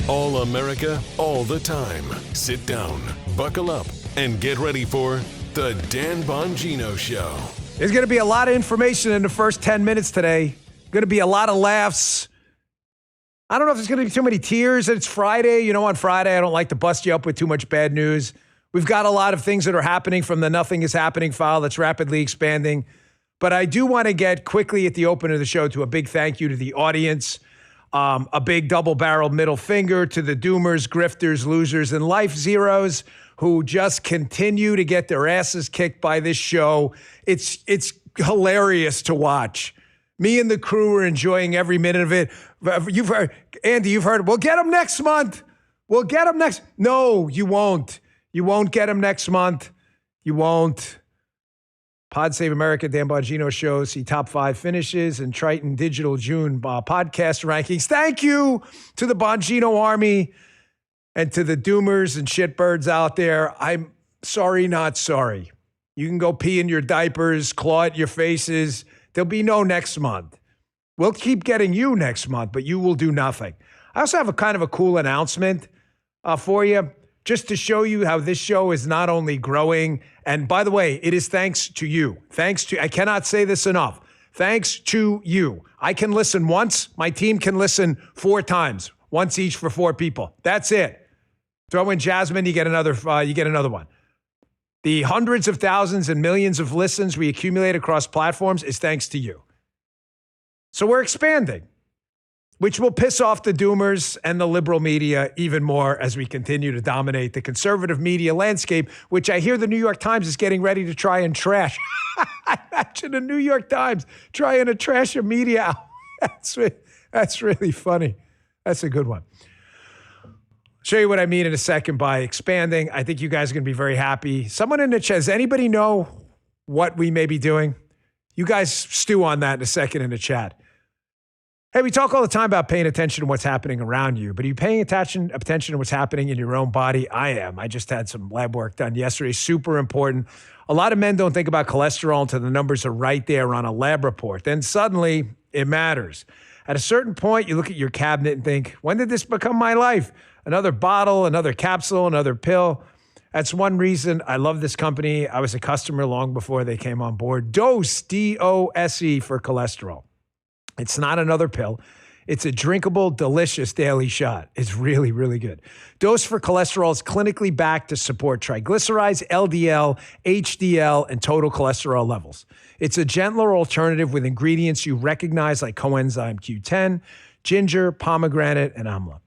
All America, all the time. Sit down, buckle up, and get ready for The Dan Bongino Show. There's going to be a lot of information in the first 10 minutes today. Going to be a lot of laughs. I don't know if there's going to be too many tears. It's Friday. You know, on Friday, I don't like to bust you up with too much bad news. We've got a lot of things that are happening from the Nothing is Happening file that's rapidly expanding. But I do want to get quickly at the open of the show to a big thank you to the audience. A big double-barreled middle finger to the doomers, grifters, losers, and life zeros who just continue to get their asses kicked by this show. It's hilarious to watch. Me and the crew are enjoying every minute of it. You've heard, Andy, you've heard, we'll get them next month. We'll get them next. No, you won't. You won't get them next month. You won't. Pod Save America, Dan Bongino Show, see top 5 finishes and Triton Digital June podcast rankings. Thank you to the Bongino Army and to the doomers and shitbirds out there. I'm sorry, not sorry. You can go pee in your diapers, claw at your faces. There'll be no next month. We'll keep getting you next month, but you will do nothing. I also have a kind of a cool announcement for you, just to show you how this show is not only growing, and by the way, it is thanks to you. I cannot say this enough. Thanks to you. I can listen once. My team can listen 4 times, once each for 4 people. That's it. Throw in Jasmine, you get another one. The hundreds of thousands and millions of listens we accumulate across platforms is thanks to you. So we're expanding, which will piss off the doomers and the liberal media even more as we continue to dominate the conservative media landscape, which I hear the New York Times is getting ready to try and trash. Imagine the New York Times trying to trash a media outlet. That's really funny. That's a good one. Show you what I mean in a second by expanding. I think you guys are going to be very happy. Someone in the chat, does anybody know what we may be doing? You guys stew on that in a second in the chat. Hey, we talk all the time about paying attention to what's happening around you, but are you paying attention to what's happening in your own body? I am. I just had some lab work done yesterday. Super important. A lot of men don't think about cholesterol until the numbers are right there on a lab report. Then suddenly it matters. At a certain point, you look at your cabinet and think, when did this become my life? Another bottle, another capsule, another pill. That's one reason I love this company. I was a customer long before they came on board. Dose, D-O-S-E for cholesterol. It's not another pill. It's a drinkable, delicious daily shot. It's really, really good. Dose for cholesterol is clinically backed to support triglycerides, LDL, HDL, and total cholesterol levels. It's a gentler alternative with ingredients you recognize like coenzyme Q10, ginger, pomegranate, and amla.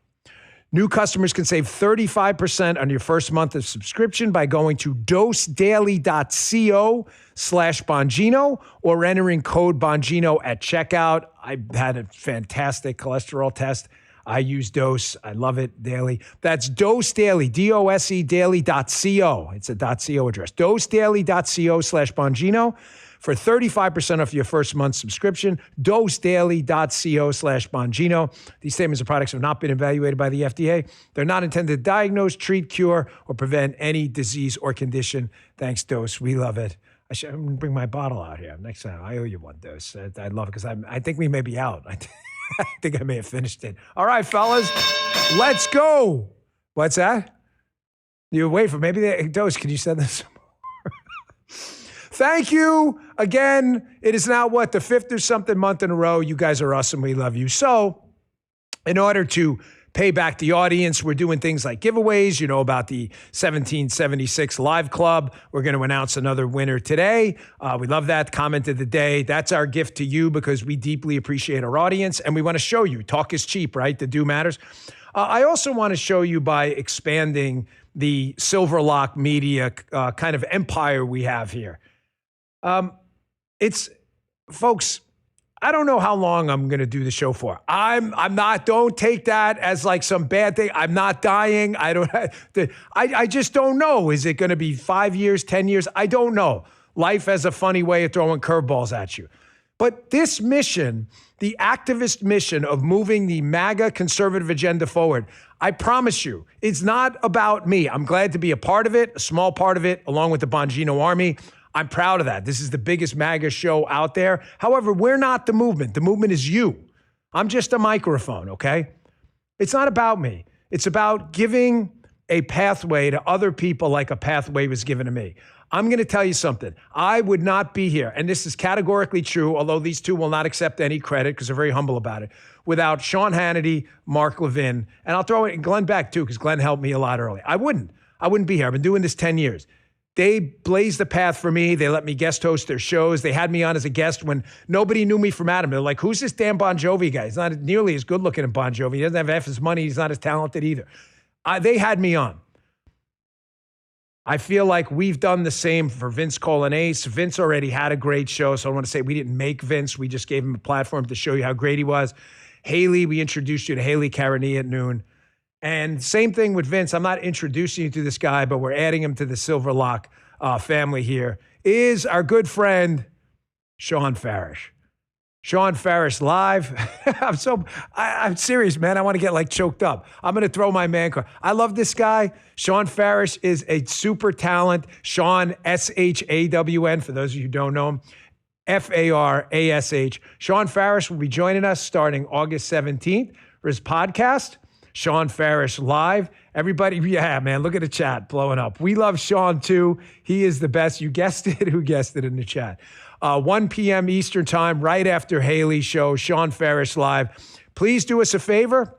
New customers can save 35% on your first month of subscription by going to dosedaily.co/Bongino or entering code Bongino at checkout. I had a fantastic cholesterol test. I use Dose. I love it daily. That's Dose Daily, D-O-S-E daily.co. It's a .co address. dosedaily.co/Bongino. For 35% off your first month subscription, dosedaily.co/Bongino. These statements and products have not been evaluated by the FDA. They're not intended to diagnose, treat, cure, or prevent any disease or condition. Thanks, Dose. We love it. I'm going to bring my bottle out here. Next time, I owe you one, Dose. I love it because I think we may be out. I think I may have finished it. All right, fellas, let's go. What's that? You wait for maybe Dose. Can you send this? Thank you again. It is now the 5th or something month in a row. You guys are awesome. We love you. So in order to pay back the audience, we're doing things like giveaways. You know about the 1776 Live Club. We're going to announce another winner today. We love that. Comment of the day. That's our gift to you because we deeply appreciate our audience and we want to show you. Talk is cheap, right? The do matters. I also want to show you by expanding the Silverlock Media kind of empire we have here. Folks, I don't know how long I'm going to do the show for. Don't take that as like some bad thing. I'm not dying. I just don't know. Is it going to be 5 years, 10 years? I don't know. Life has a funny way of throwing curveballs at you. But this mission, the activist mission of moving the MAGA conservative agenda forward, I promise you, it's not about me. I'm glad to be a part of it, a small part of it, along with the Bongino Army. I'm proud of that. This is the biggest MAGA show out there. However, we're not the movement. The movement is you. I'm just a microphone, okay? It's not about me. It's about giving a pathway to other people like a pathway was given to me. I'm going to tell you something. I would not be here, and this is categorically true, although these two will not accept any credit because they're very humble about it, without Sean Hannity, Mark Levin, and I'll throw in Glenn back too because Glenn helped me a lot early. I wouldn't be here. I've been doing this 10 years. They blazed the path for me. They let me guest host their shows. They had me on as a guest when nobody knew me from Adam. They're like, who's this Dan Bon Jovi guy? He's not nearly as good looking as Bon Jovi. He doesn't have half his money. He's not as talented either. They had me on. I feel like we've done the same for Vince Colonnese. Vince already had a great show, so I want to say we didn't make Vince. We just gave him a platform to show you how great he was. Haley, we introduced you to Haley Carani at noon. And same thing with Vince. I'm not introducing you to this guy, but we're adding him to the Silver Lock family here, is our good friend, Sean Farish. Sean Farish live. I'm serious, man. I want to get like choked up. I'm going to throw my man card. I love this guy. Sean Farish is a super talent. Sean, S-H-A-W-N, for those of you who don't know him. F-A-R-A-S-H. Sean Farish will be joining us starting August 17th for his podcast, Sean Farish Live. Everybody, yeah, man, look at the chat blowing up. We love Sean too. He is the best. You guessed it. Who guessed it in the chat? 1 p.m. Eastern time, right after Haley's show, Sean Farish Live. Please do us a favor.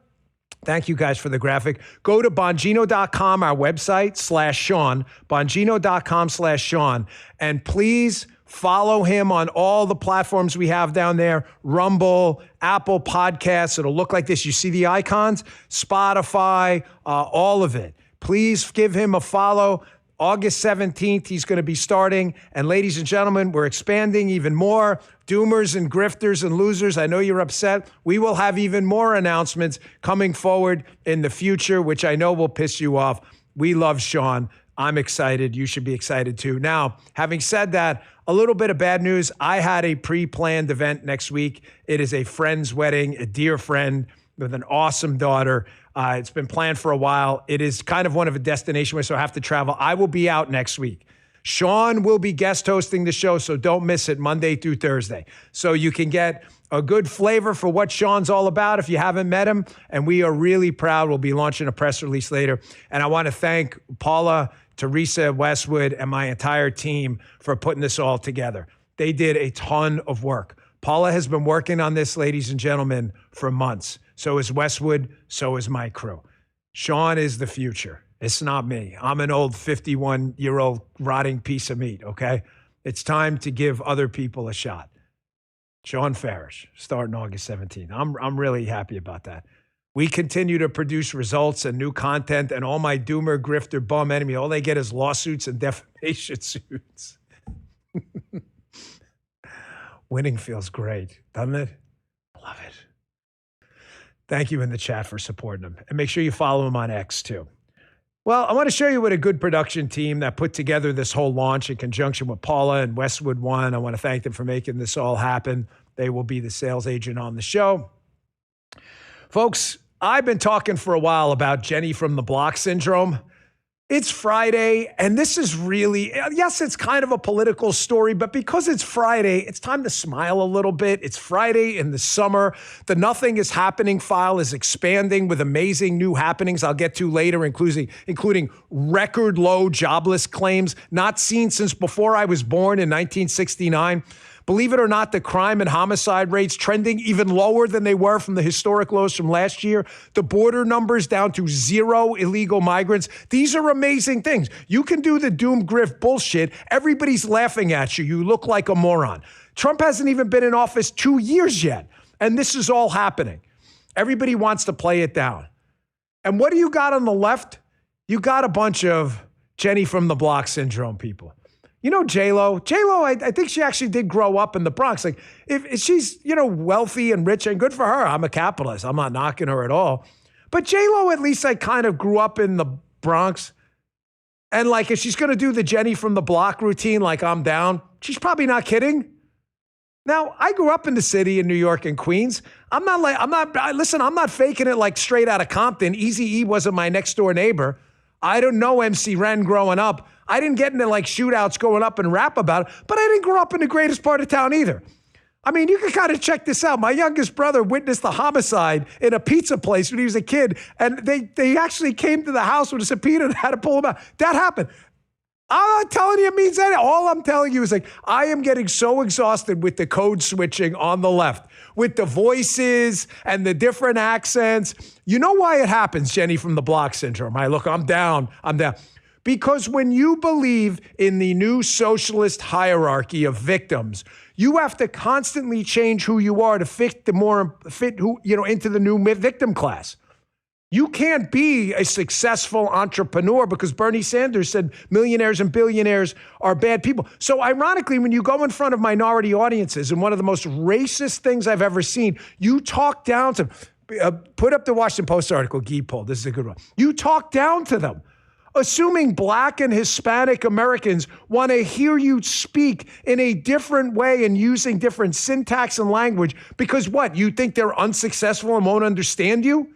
Thank you guys for the graphic. Go to Bongino.com, our website, /Sean, Bongino.com/Sean, and please follow him on all the platforms we have down there, Rumble, Apple Podcasts. It'll look like this. You see the icons? Spotify, all of it. Please give him a follow. August 17th, he's going to be starting. And ladies and gentlemen, we're expanding even more. Doomers and grifters and losers, I know you're upset. We will have even more announcements coming forward in the future, which I know will piss you off. We love Sean. I'm excited. You should be excited too. Now, having said that, a little bit of bad news. I had a pre-planned event next week. It is a friend's wedding, a dear friend with an awesome daughter. It's been planned for a while. It is kind of one of a destination, so I have to travel. I will be out next week. Sean will be guest hosting the show, so don't miss it Monday through Thursday. So you can get a good flavor for what Sean's all about if you haven't met him. And we are really proud. We'll be launching a press release later. And I want to thank Paula, Teresa, Westwood, and my entire team for putting this all together. They did a ton of work. Paula has been working on this, ladies and gentlemen, for months. So is Westwood. So is my crew. Sean is the future. It's not me. I'm an old 51-year-old rotting piece of meat, okay? It's time to give other people a shot. Sean Farish, starting August 17th. I'm really happy about that. We continue to produce results and new content, and all my doomer, grifter, bum enemy, all they get is lawsuits and defamation suits. Winning feels great, doesn't it? Love it. Thank you in the chat for supporting them. And make sure you follow them on X too. Well, I want to show you what a good production team that put together this whole launch in conjunction with Paula and Westwood One. I want to thank them for making this all happen. They will be the sales agent on the show. Folks, I've been talking for a while about Jenny from the Block syndrome. It's Friday, and this is really, yes, it's kind of a political story, but because it's Friday, it's time to smile a little bit. It's Friday in the summer. The Nothing is Happening file is expanding with amazing new happenings I'll get to later, including record low jobless claims, not seen since before I was born in 1969. Believe it or not, the crime and homicide rates trending even lower than they were from the historic lows from last year. The border numbers down to 0 illegal migrants. These are amazing things. You can do the doom grift bullshit. Everybody's laughing at you. You look like a moron. Trump hasn't even been in office 2 years yet, and this is all happening. Everybody wants to play it down. And what do you got on the left? You got a bunch of Jenny from the Block syndrome people. You know J-Lo? J-Lo, I think she actually did grow up in the Bronx. Like, if she's, wealthy and rich and good for her. I'm a capitalist. I'm not knocking her at all. But J-Lo, at least I kind of grew up in the Bronx. And like, if she's going to do the Jenny from the Block routine, like I'm down, she's probably not kidding. Now, I grew up in the city in New York and Queens. I'm not faking it like straight out of Compton. Eazy-E wasn't my next door neighbor. I don't know MC Ren growing up. I didn't get into like shootouts going up and rap about it, but I didn't grow up in the greatest part of town either. I mean, you can kind of check this out. My youngest brother witnessed the homicide in a pizza place when he was a kid, and they actually came to the house with a subpoena and had to pull him out. That happened. I'm not telling you it means anything. All I'm telling you is like, I am getting so exhausted with the code switching on the left, with the voices and the different accents. You know why it happens, Jenny from the Block Syndrome? Look, I'm down. Because when you believe in the new socialist hierarchy of victims, you have to constantly change who you are to fit into the new victim class. You can't be a successful entrepreneur because Bernie Sanders said millionaires and billionaires are bad people. So ironically, when you go in front of minority audiences, and one of the most racist things I've ever seen, you talk down to put up the Washington Post article, Guy poll. This is a good one. You talk down to them, assuming Black and Hispanic Americans want to hear you speak in a different way and using different syntax and language because what? You think they're unsuccessful and won't understand you?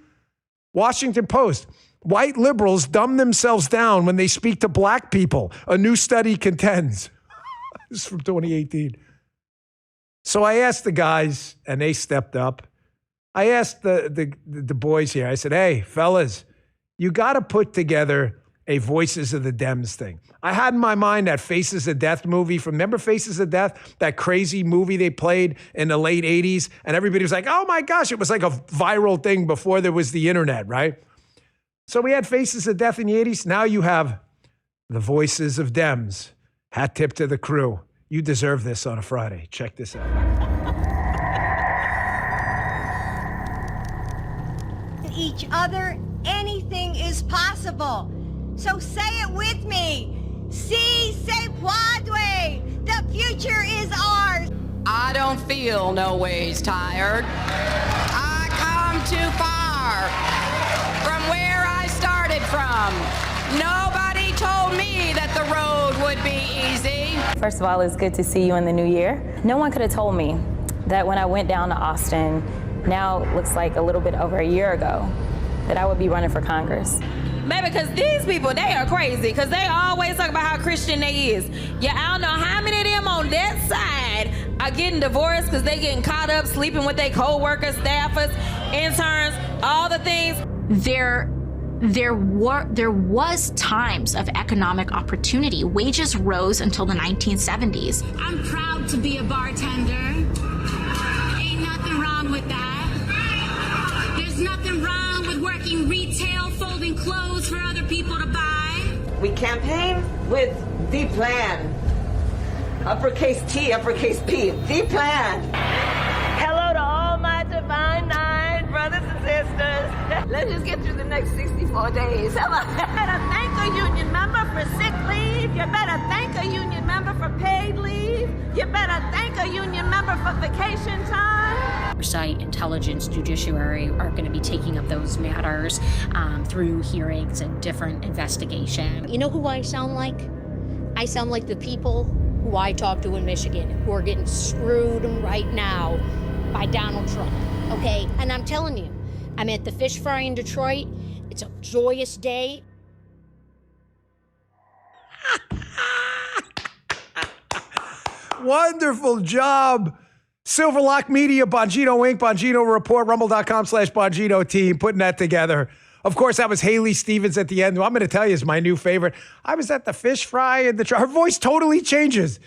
Washington Post, white liberals dumb themselves down when they speak to Black people. A new study contends. This is from 2018. So I asked the guys, and they stepped up. I asked the boys here, I said, hey, fellas, you got to put together a Voices of the Dems thing. I had in my mind that Faces of Death movie remember Faces of Death? That crazy movie they played in the late 80s? And everybody was like, oh my gosh, it was like a viral thing before there was the internet, right? So we had Faces of Death in the 80s. Now you have the Voices of Dems. Hat tip to the crew. You deserve this on a Friday. Check this out. Each other, anything is possible. So say it with me. Si se puede. The future is ours. I don't feel no ways tired. I come too far from where I started from. Nobody told me that the road would be easy. First of all, it's good to see you in the new year. No one could have told me that when I went down to Austin, now it looks like a little bit over a year ago, that I would be running for Congress. Baby, because these people, they are crazy, because they always talk about how Christian they is. Yeah, I don't know how many of them on that side are getting divorced because they getting caught up sleeping with their co-workers, staffers, interns, all the things. There was times of economic opportunity. Wages rose until the 1970s. I'm proud to be a bartender. Ain't nothing wrong with that. There's nothing wrong with working retail, folding clothes for other people to buy. We campaign with the plan. Uppercase T, uppercase P, the plan. Hello to all my divine nine brothers and sisters. Let's just get through the next 64 days. Hello. You better thank a union member for sick leave. You better thank a union member for paid leave. You better thank a union member for vacation time. Oversight, intelligence, judiciary are going to be taking up those matters through hearings and different investigation. You know who I sound like? I sound like the people who I talk to in Michigan who are getting screwed right now by Donald Trump, okay? And I'm telling you, I'm at the fish fry in Detroit. It's a joyous day. Wonderful job. Silverlock Media, Bongino Inc., Bongino Report, rumble.com/Bongino team, putting that together. Of course, that was Haley Stevens at the end, who I'm going to tell you is my new favorite. I was at the fish fry and her voice totally changes.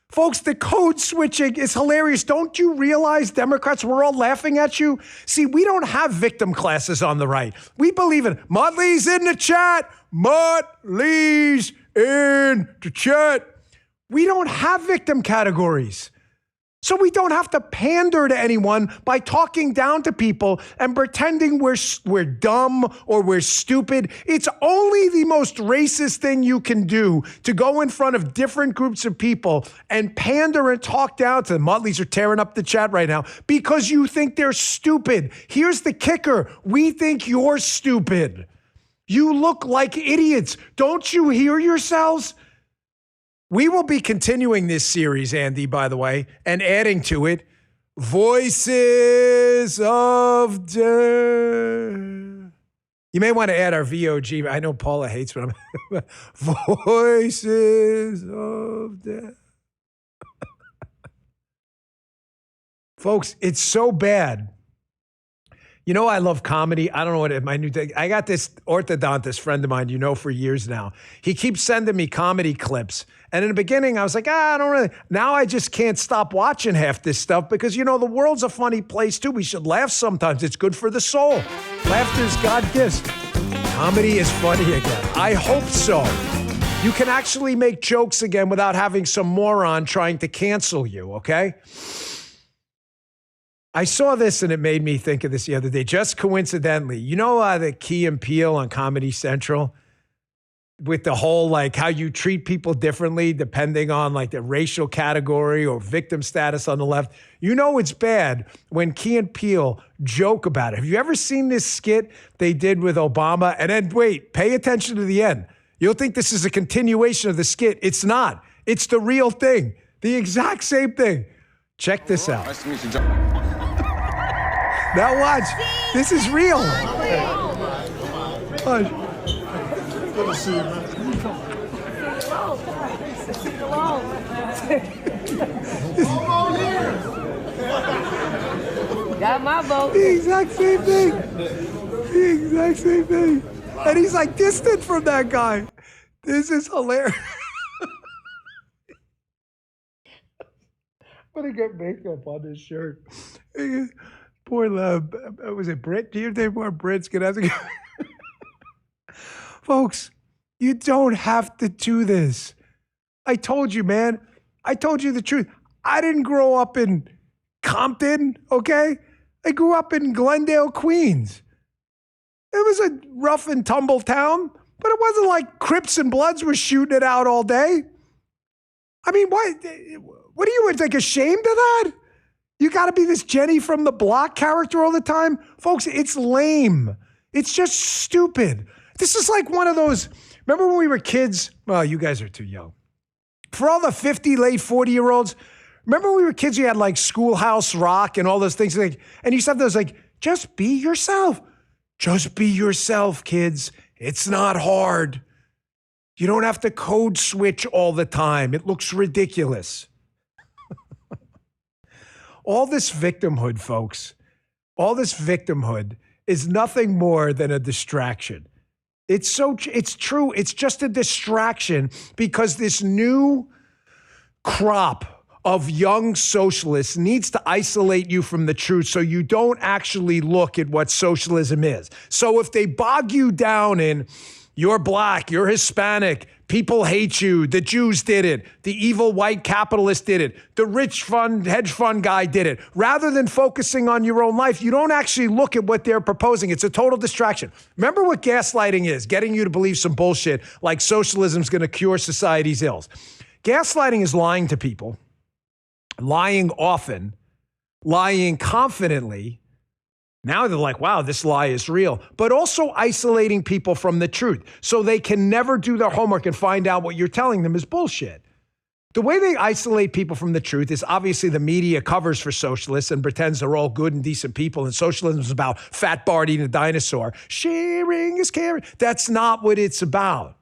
Folks, the code switching is hilarious. Don't you realize, Democrats, we're all laughing at you? See, we don't have victim classes on the right. We believe in Motley's in the chat. Motley's in the chat. We don't have victim categories. So we don't have to pander to anyone by talking down to people and pretending we're dumb or we're stupid. It's only the most racist thing you can do to go in front of different groups of people and pander and talk down to them. Mutleys are tearing up the chat right now because you think they're stupid. Here's the kicker. We think you're stupid. You look like idiots. Don't you hear yourselves? We will be continuing this series, Andy, by the way, and adding to it, Voices of Death. You may want to add our VOG. I know Paula hates when I'm Voices of Death. Folks, it's so bad. You know, I love comedy. I don't know what my new thing. I got this orthodontist friend of mine, for years now. He keeps sending me comedy clips. And in the beginning, I was like, I don't really. Now I just can't stop watching half this stuff because, the world's a funny place, too. We should laugh sometimes. It's good for the soul. Laughter's God gives. Comedy is funny again. I hope so. You can actually make jokes again without having some moron trying to cancel you, okay? I saw this and it made me think of this the other day, just coincidentally. The Key and Peele on Comedy Central with the whole, how you treat people differently depending on, the racial category or victim status on the left. It's bad when Key and Peele joke about it. Have you ever seen this skit they did with Obama? And then, wait, pay attention to the end. You'll think this is a continuation of the skit. It's not. It's the real thing. The exact same thing. Check this out. Nice to meet you, John. Now watch. This is real. Watch. Good to see you, man. Got my vote. The exact same thing. The exact same thing. And he's distant from that guy. This is hilarious. I'm going to get makeup on this shirt. Poor love. Was it Brit? Do you think more Brits could have to go? Folks, you don't have to do this. I told you, man. I told you the truth. I didn't grow up in Compton, okay? I grew up in Glendale, Queens. It was a rough and tumble town, but it wasn't like Crips and Bloods were shooting it out all day. I mean, what are you, ashamed of that? You got to be this Jenny from the Block character all the time? Folks, it's lame. It's just stupid. This is like one of those, remember when we were kids? Well, you guys are too young. For all the 50, late 40-year-olds, remember when we were kids, you had Schoolhouse Rock and all those things, and you used to have those just be yourself. Just be yourself, kids. It's not hard. You don't have to code switch all the time. It looks ridiculous. All this victimhood, folks, all this victimhood is nothing more than a distraction. It's true. It's just a distraction because this new crop of young socialists needs to isolate you from the truth so you don't actually look at what socialism is. So if they bog you down in you're black, you're Hispanic, people hate you, the Jews did it, the evil white capitalist did it, the rich hedge fund guy did it, rather than focusing on your own life, you don't actually look at what they're proposing. It's a total distraction. Remember what gaslighting is, getting you to believe some bullshit like socialism's going to cure society's ills. Gaslighting is lying to people, lying often, lying confidently. Now they're like, wow, this lie is real. But also isolating people from the truth so they can never do their homework and find out what you're telling them is bullshit. The way they isolate people from the truth is obviously the media covers for socialists and pretends they're all good and decent people and socialism is about fat Bart eating a dinosaur. Sharing is caring. That's not what it's about.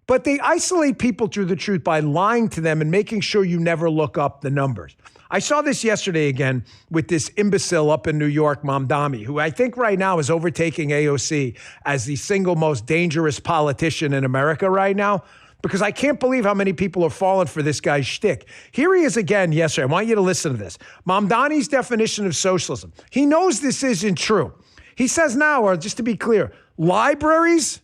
But they isolate people through the truth by lying to them and making sure you never look up the numbers. I saw this yesterday again with this imbecile up in New York, Mamdani, who I think right now is overtaking AOC as the single most dangerous politician in America right now, because I can't believe how many people are falling for this guy's shtick. Here he is again yesterday. I want you to listen to this. Mamdani's definition of socialism. He knows this isn't true. He says now, or just to be clear, libraries.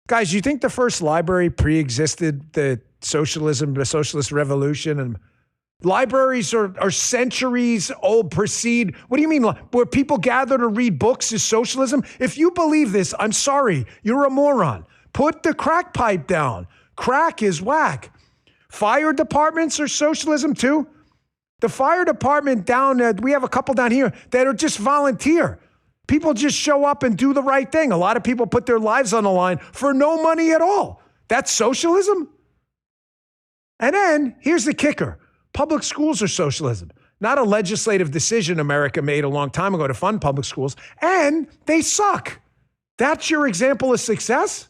Guys, you think the first library pre-existed the socialist revolution? And libraries are centuries old, precede. What do you mean? Where people gather to read books is socialism? If you believe this, I'm sorry, you're a moron. Put the crack pipe down. Crack is whack. Fire departments are socialism too. The fire department we have a couple down here that are just volunteer. People just show up and do the right thing. A lot of people put their lives on the line for no money at all. That's socialism? And then here's the kicker. Public schools are socialism, not a legislative decision America made a long time ago to fund public schools, and they suck. That's your example of success?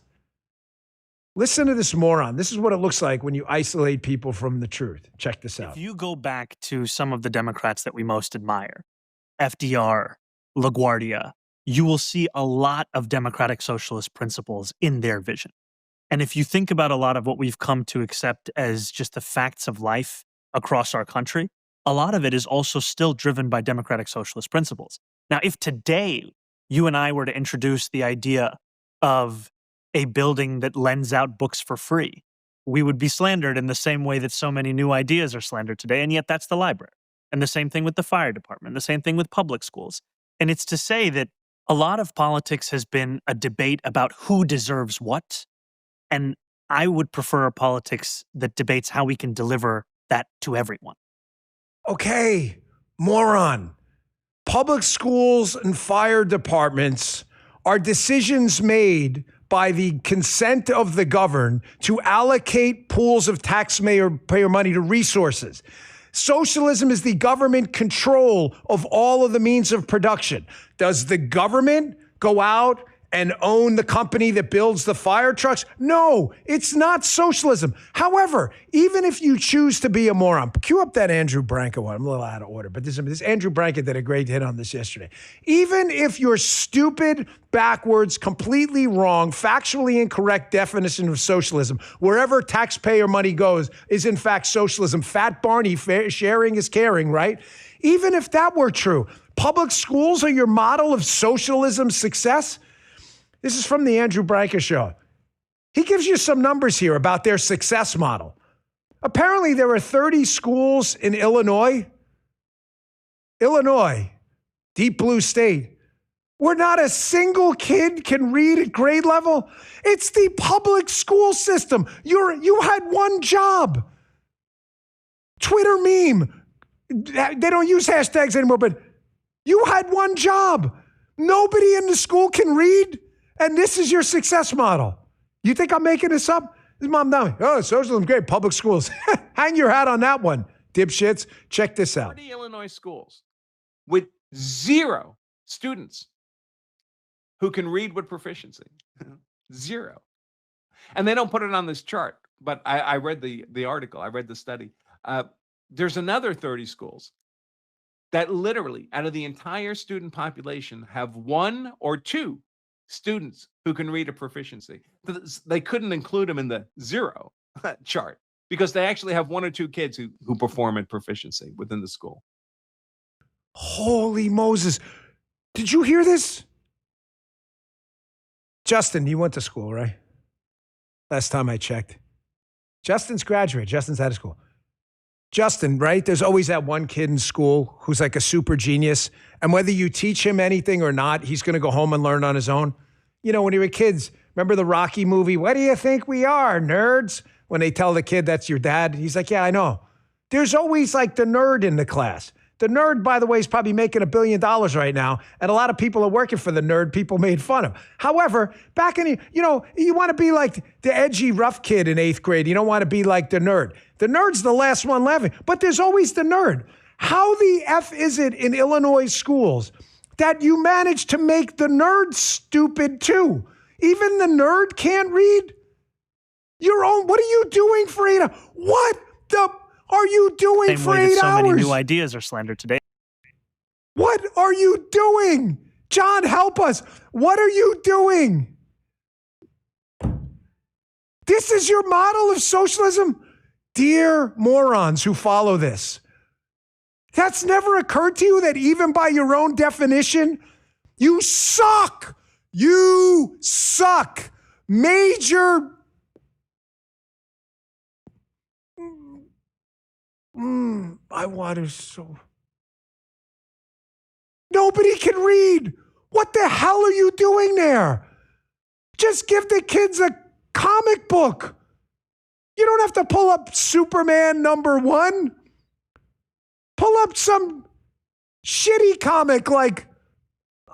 Listen to this moron. This is what it looks like when you isolate people from the truth. Check this out. If you go back to some of the Democrats that we most admire, FDR, LaGuardia, you will see a lot of democratic socialist principles in their vision. And if you think about a lot of what we've come to accept as just the facts of life across our country, a lot of it is also still driven by democratic socialist principles. Now, if today you and I were to introduce the idea of a building that lends out books for free, we would be slandered in the same way that so many new ideas are slandered today. And yet that's the library. And the same thing with the fire department, the same thing with public schools. And it's to say that a lot of politics has been a debate about who deserves what. And I would prefer a politics that debates how we can deliver that to everyone. Okay, moron. Public schools and fire departments are decisions made by the consent of the governed to allocate pools of taxpayer money to resources. Socialism is the government control of all of the means of production. Does the government go out and own the company that builds the fire trucks? No, it's not socialism. However, even if you choose to be a moron, cue up that Andrew Branca one. I'm a little out of order, but this Andrew Branca did a great hit on this yesterday. Even if your stupid, backwards, completely wrong, factually incorrect definition of socialism, wherever taxpayer money goes, is in fact socialism. Fat Barney, sharing is caring, right? Even if that were true, public schools are your model of socialism success? This is from the Andrew Branca show. He gives you some numbers here about their success model. Apparently, there are 30 schools in Illinois, deep blue state, where not a single kid can read at grade level. It's the public school system. You had one job. Twitter meme. They don't use hashtags anymore, but you had one job. Nobody in the school can read. And this is your success model. You think I'm making this up? This is Mom Dummy. Oh, socialism, great. Public schools. Hang your hat on that one, dipshits. Check this out. 30 Illinois schools with 0 students who can read with proficiency. 0. And they don't put it on this chart, but I read the article. I read the study. There's another 30 schools that literally, out of the entire student population, have 1 or 2 students who can read a proficiency. They couldn't include them in the 0 chart because they actually have 1 or 2 kids who perform at proficiency within the school. Holy Moses. Did you hear this? Justin, you went to school, right? Last time I checked. Justin's graduated. Justin's out of school. Justin, right? There's always that one kid in school who's like a super genius. And whether you teach him anything or not, he's going to go home and learn on his own. You know, when you were kids, remember the Rocky movie? What do you think we are, nerds? When they tell the kid that's your dad, he's like, yeah, I know. There's always like the nerd in the class. The nerd, by the way, is probably making $1 billion right now. And a lot of people are working for the nerd people made fun of. However, back in, you want to be like the edgy, rough kid in 8th grade. You don't want to be like the nerd. The nerd's the last one laughing, but there's always the nerd. How the F is it in Illinois schools that you manage to make the nerd stupid too? Even the nerd can't read? What are you doing for 8 hours? What the are you doing Same for way 8 that so hours? many new ideas are slandered today. What are you doing? John, help us. What are you doing? This is your model of socialism? Dear morons who follow this, that's never occurred to you that even by your own definition, you suck. You suck. Major. My water's so. Nobody can read. What the hell are you doing there? Just give the kids a comic book. You don't have to pull up Superman #1. Pull up some shitty comic like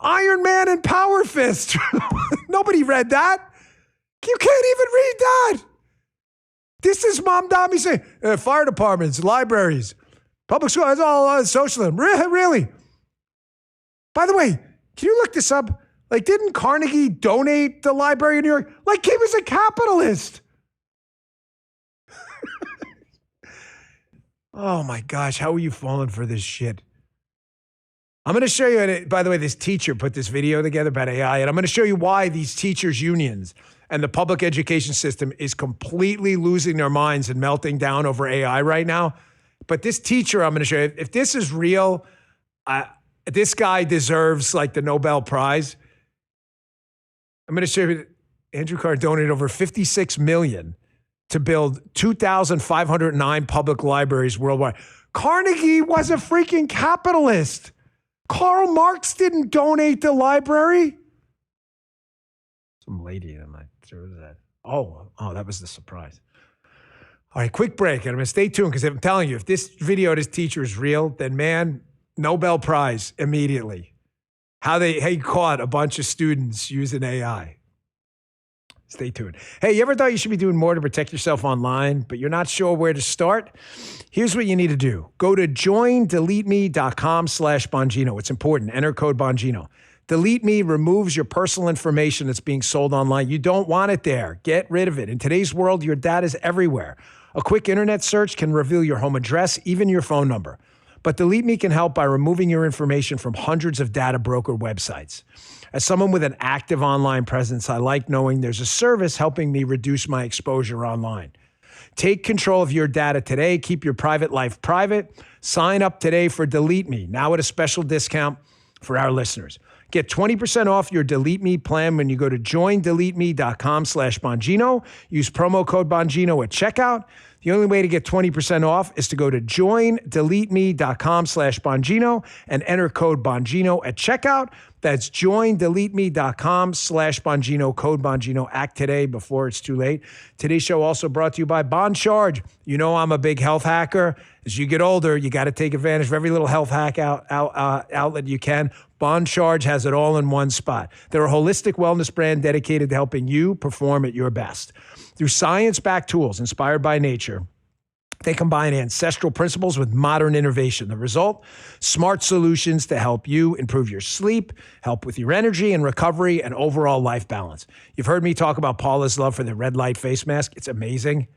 Iron Man and Power Fist. Nobody read that. You can't even read that. This is Mom Dami saying, fire departments, libraries, public school, it's all socialism. Really? By the way, can you look this up? Like, didn't Carnegie donate the library in New York? Like, he was a capitalist. Oh my gosh, how are you falling for this shit? I'm going to show you, by the way, this teacher put this video together about AI, and I'm going to show you why these teachers' unions and the public education system is completely losing their minds and melting down over AI right now. But this teacher, I'm going to show you, if this is real, this guy deserves like the Nobel Prize. I'm going to show you, Andrew Carr donated over $56 million to build 2,509 public libraries worldwide. Carnegie was a freaking capitalist. Karl Marx didn't donate the library. Some lady, I'm not sure what that. Oh, that was the surprise. All right, quick break. And I'm going to stay tuned because I'm telling you, if this video of this teacher is real, then man, Nobel Prize immediately. How he caught a bunch of students using AI. Stay tuned. Hey, you ever thought you should be doing more to protect yourself online, but you're not sure where to start? Here's what you need to do. Go to joindeleteme.com/Bongino. It's important. Enter code Bongino. Delete Me removes your personal information that's being sold online. You don't want it there. Get rid of it. In today's world, your data is everywhere. A quick internet search can reveal your home address, even your phone number. But Delete Me can help by removing your information from hundreds of data broker websites. As someone with an active online presence, I like knowing there's a service helping me reduce my exposure online. Take control of your data today. Keep your private life private. Sign up today for Delete Me, now at a special discount for our listeners. Get 20% off your Delete Me plan when you go to joindeleteme.com/Bongino. Use promo code Bongino at checkout. The only way to get 20% off is to go to joindeleteme.com/Bongino and enter code Bongino at checkout. That's joindeleteme.com/Bongino, code Bongino. Act today before it's too late. Today's show also brought to you by Bon Charge. You know I'm a big health hacker. As you get older, you got to take advantage of every little health hack outlet you can. Bon Charge has it all in one spot. They're a holistic wellness brand dedicated to helping you perform at your best. Through science-backed tools inspired by nature, they combine ancestral principles with modern innovation. The result? Smart solutions to help you improve your sleep, help with your energy and recovery, and overall life balance. You've heard me talk about Paula's love for the red light face mask. It's amazing.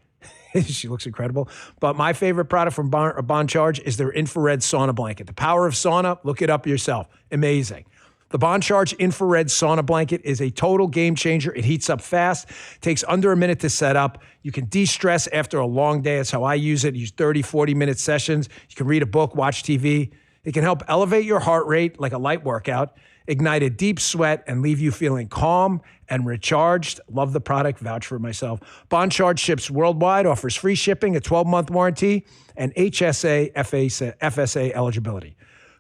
She looks incredible. But my favorite product from Bon Charge is their infrared sauna blanket. The power of sauna, look it up yourself. Amazing. The Bon Charge infrared sauna blanket is a total game changer. It heats up fast, takes under a minute to set up. You can de-stress after a long day. That's how I use it. Use 30, 40-minute sessions. You can read a book, watch TV. It can help elevate your heart rate like a light workout, ignite a deep sweat, and leave you feeling calm and recharged. Love the product. Vouch for myself. Bon Charge ships worldwide, offers free shipping, a 12-month warranty, and HSA FSA eligibility.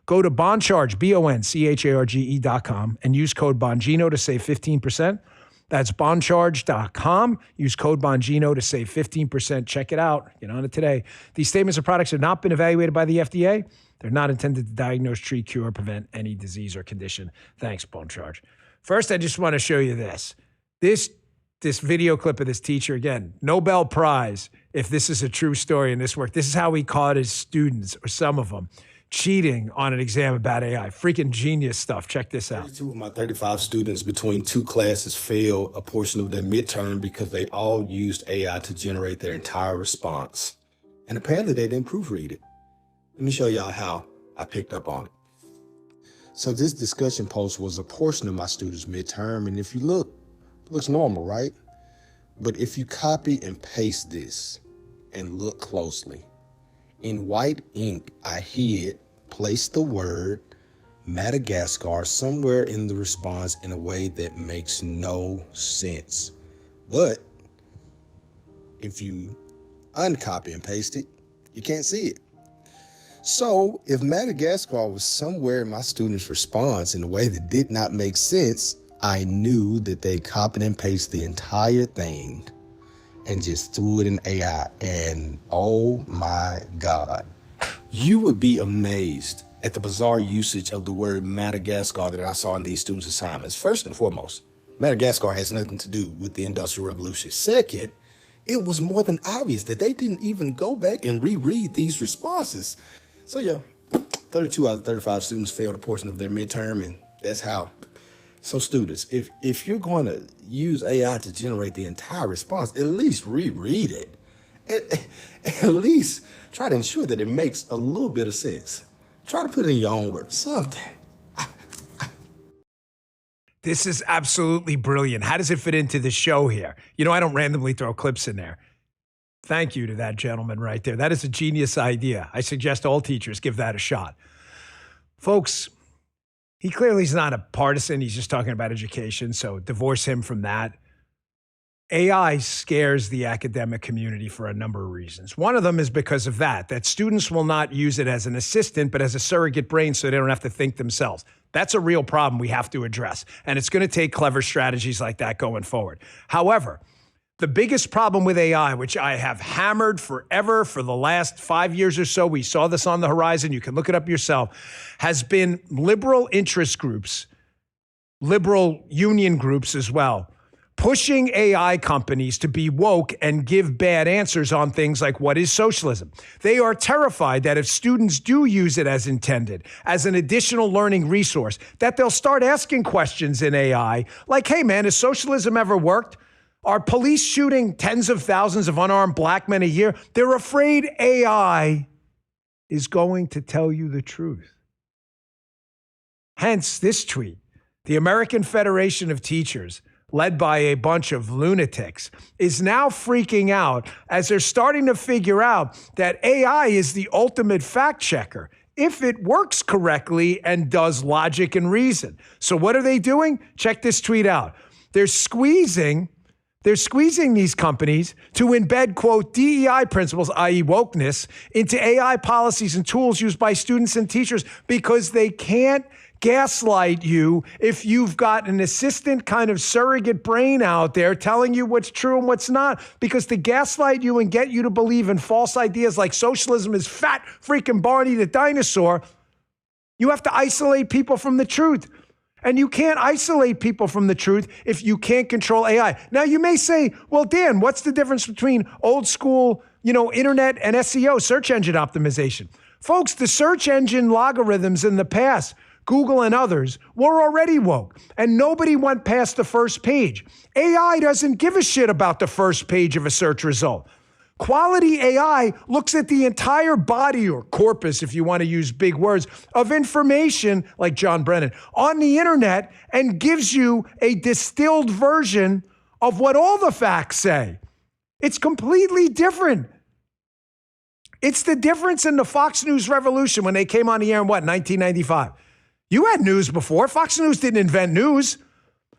Go to Boncharge, BONCHARGE.com, and use code Bongino to save 15%. That's boncharge.com. Use code Bongino to save 15%. Check it out. Get on it today. These statements of products have not been evaluated by the FDA. They're not intended to diagnose, treat, cure, or prevent any disease or condition. Thanks, Boncharge. First, I just want to show you this. This video clip of this teacher, again, Nobel Prize, if this is a true story in this work. This is how he caught his students, or some of them, cheating on an exam about AI. Freaking genius stuff. Check this out. 32 of my 35 students between two classes failed a portion of their midterm because they all used AI to generate their entire response. And apparently they didn't proofread it. Let me show y'all how I picked up on it. So this discussion post was a portion of my students' midterm, and if you look, it looks normal, right? But if you copy and paste this and look closely, in white ink, I placed the word Madagascar somewhere in the response in a way that makes no sense. But if you uncopy and paste it, you can't see it. So if Madagascar was somewhere in my students' response in a way that did not make sense, I knew that they copied and pasted the entire thing and just threw it in AI. And oh my God, you would be amazed at the bizarre usage of the word Madagascar that I saw in these students' assignments. First and foremost, Madagascar has nothing to do with the Industrial Revolution. Second, it was more than obvious that they didn't even go back and reread these responses. So yeah, 32 out of 35 students failed a portion of their midterm, and that's how. So students, if you're going to use AI to generate the entire response, at least reread it At least try to ensure that it makes a little bit of sense. Try to put it in your own words. Something. This is absolutely brilliant. How does it fit into the show here? You know, I don't randomly throw clips in there. Thank you to that gentleman right there. That is a genius idea. I suggest all teachers give that a shot. Folks, he clearly is not a partisan. He's just talking about education, so divorce him from that. AI scares the academic community for a number of reasons. One of them is because of that students will not use it as an assistant, but as a surrogate brain so they don't have to think themselves. That's a real problem we have to address. And it's going to take clever strategies like that going forward. However, the biggest problem with AI, which I have hammered forever for the last 5 years or so, we saw this on the horizon, you can look it up yourself, has been liberal interest groups, liberal union groups as well, pushing AI companies to be woke and give bad answers on things like what is socialism. They are terrified that if students do use it as intended, as an additional learning resource, that they'll start asking questions in AI like, hey man, has socialism ever worked? Are police shooting tens of thousands of unarmed black men a year? They're afraid AI is going to tell you the truth. Hence this tweet. The American Federation of Teachers, led by a bunch of lunatics, is now freaking out as they're starting to figure out that AI is the ultimate fact checker if it works correctly and does logic and reason. So what are they doing? Check this tweet out. They're squeezing these companies to embed, quote, DEI principles, i.e. wokeness, into AI policies and tools used by students and teachers because they can't gaslight you if you've got an assistant kind of surrogate brain out there telling you what's true and what's not. Because to gaslight you and get you to believe in false ideas like socialism is fat freaking Barney the dinosaur, you have to isolate people from the truth. And you can't isolate people from the truth if you can't control AI. Now, you may say, well, Dan, what's the difference between old school, internet and SEO, search engine optimization? Folks, the search engine logarithms in the past, Google and others, were already woke, and nobody went past the first page. AI doesn't give a shit about the first page of a search result. Quality AI looks at the entire body or corpus, if you want to use big words, of information, like John Brennan, on the internet and gives you a distilled version of what all the facts say. It's completely different. It's the difference in the Fox News revolution when they came on the air in 1995. You had news before. Fox News didn't invent news,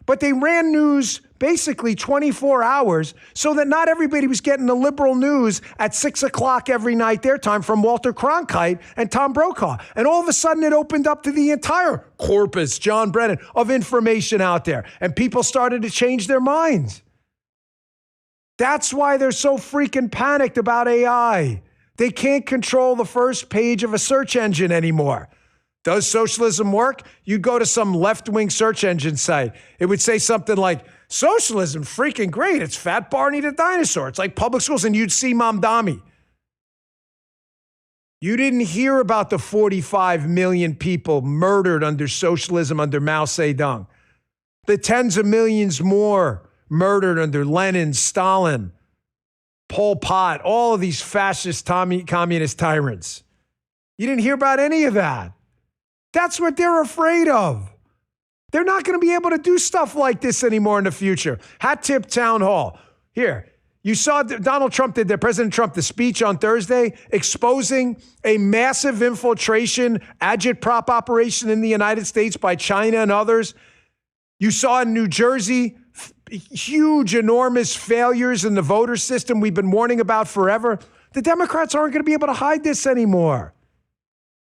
but they ran news basically 24 hours so that not everybody was getting the liberal news at 6 o'clock every night their time from Walter Cronkite and Tom Brokaw. And all of a sudden it opened up to the entire corpus, John Brennan, of information out there. And people started to change their minds. That's why they're so freaking panicked about AI. They can't control the first page of a search engine anymore. Does socialism work? You go to some left-wing search engine site. It would say something like, socialism, freaking great. It's fat Barney the dinosaur. It's like public schools, and you'd see Mamdani. You didn't hear about the 45 million people murdered under socialism under Mao Zedong. The tens of millions more murdered under Lenin, Stalin, Pol Pot, all of these fascist communist tyrants. You didn't hear about any of that. That's what they're afraid of. They're not going to be able to do stuff like this anymore in the future. Hat tip town hall. Here, you saw President Trump, the speech on Thursday, exposing a massive infiltration, agitprop operation in the United States by China and others. You saw in New Jersey, huge, enormous failures in the voter system we've been warning about forever. The Democrats aren't going to be able to hide this anymore.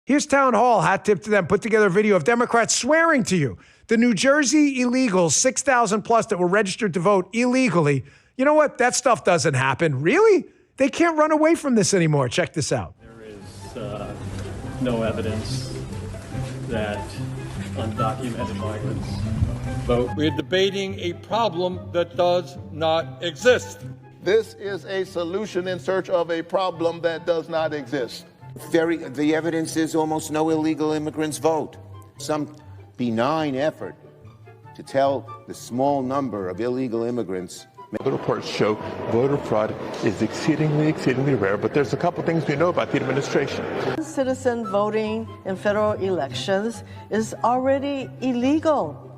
Here's town hall, hat tip to them, put together a video of Democrats swearing to you. The New Jersey illegals, 6,000 plus that were registered to vote illegally. You know what? That stuff doesn't happen. Really? They can't run away from this anymore. Check this out. There is no evidence that undocumented migrants vote. We're debating a problem that does not exist. This is a solution in search of a problem that does not exist. The evidence is almost no illegal immigrants vote. Some benign effort to tell the small number of illegal immigrants The reports show voter fraud is exceedingly rare, but there's a couple things we know about the administration. Citizen voting in federal elections is already illegal.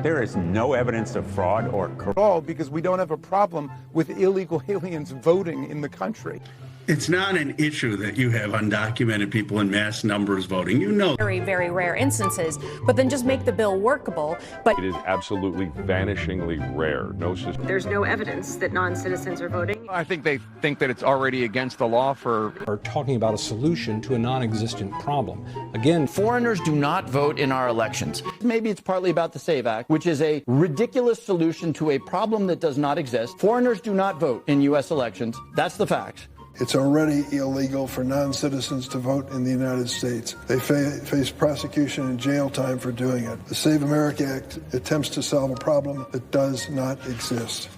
There is no evidence of fraud or corruption because we don't have a problem with illegal aliens voting in the country. It's not an issue that you have undocumented people in mass numbers voting. You know. Very, very rare instances, but then just make the bill workable. But it is absolutely vanishingly rare. No system. There's no evidence that non-citizens are voting. I think they think that it's already against the law for... We're talking about a solution to a non-existent problem. Again, foreigners do not vote in our elections. Maybe it's partly about the SAVE Act, which is a ridiculous solution to a problem that does not exist. Foreigners do not vote in U.S. elections. That's the fact. It's already illegal for non-citizens to vote in the United States. They face prosecution and jail time for doing it. The Save America Act attempts to solve a problem that does not exist.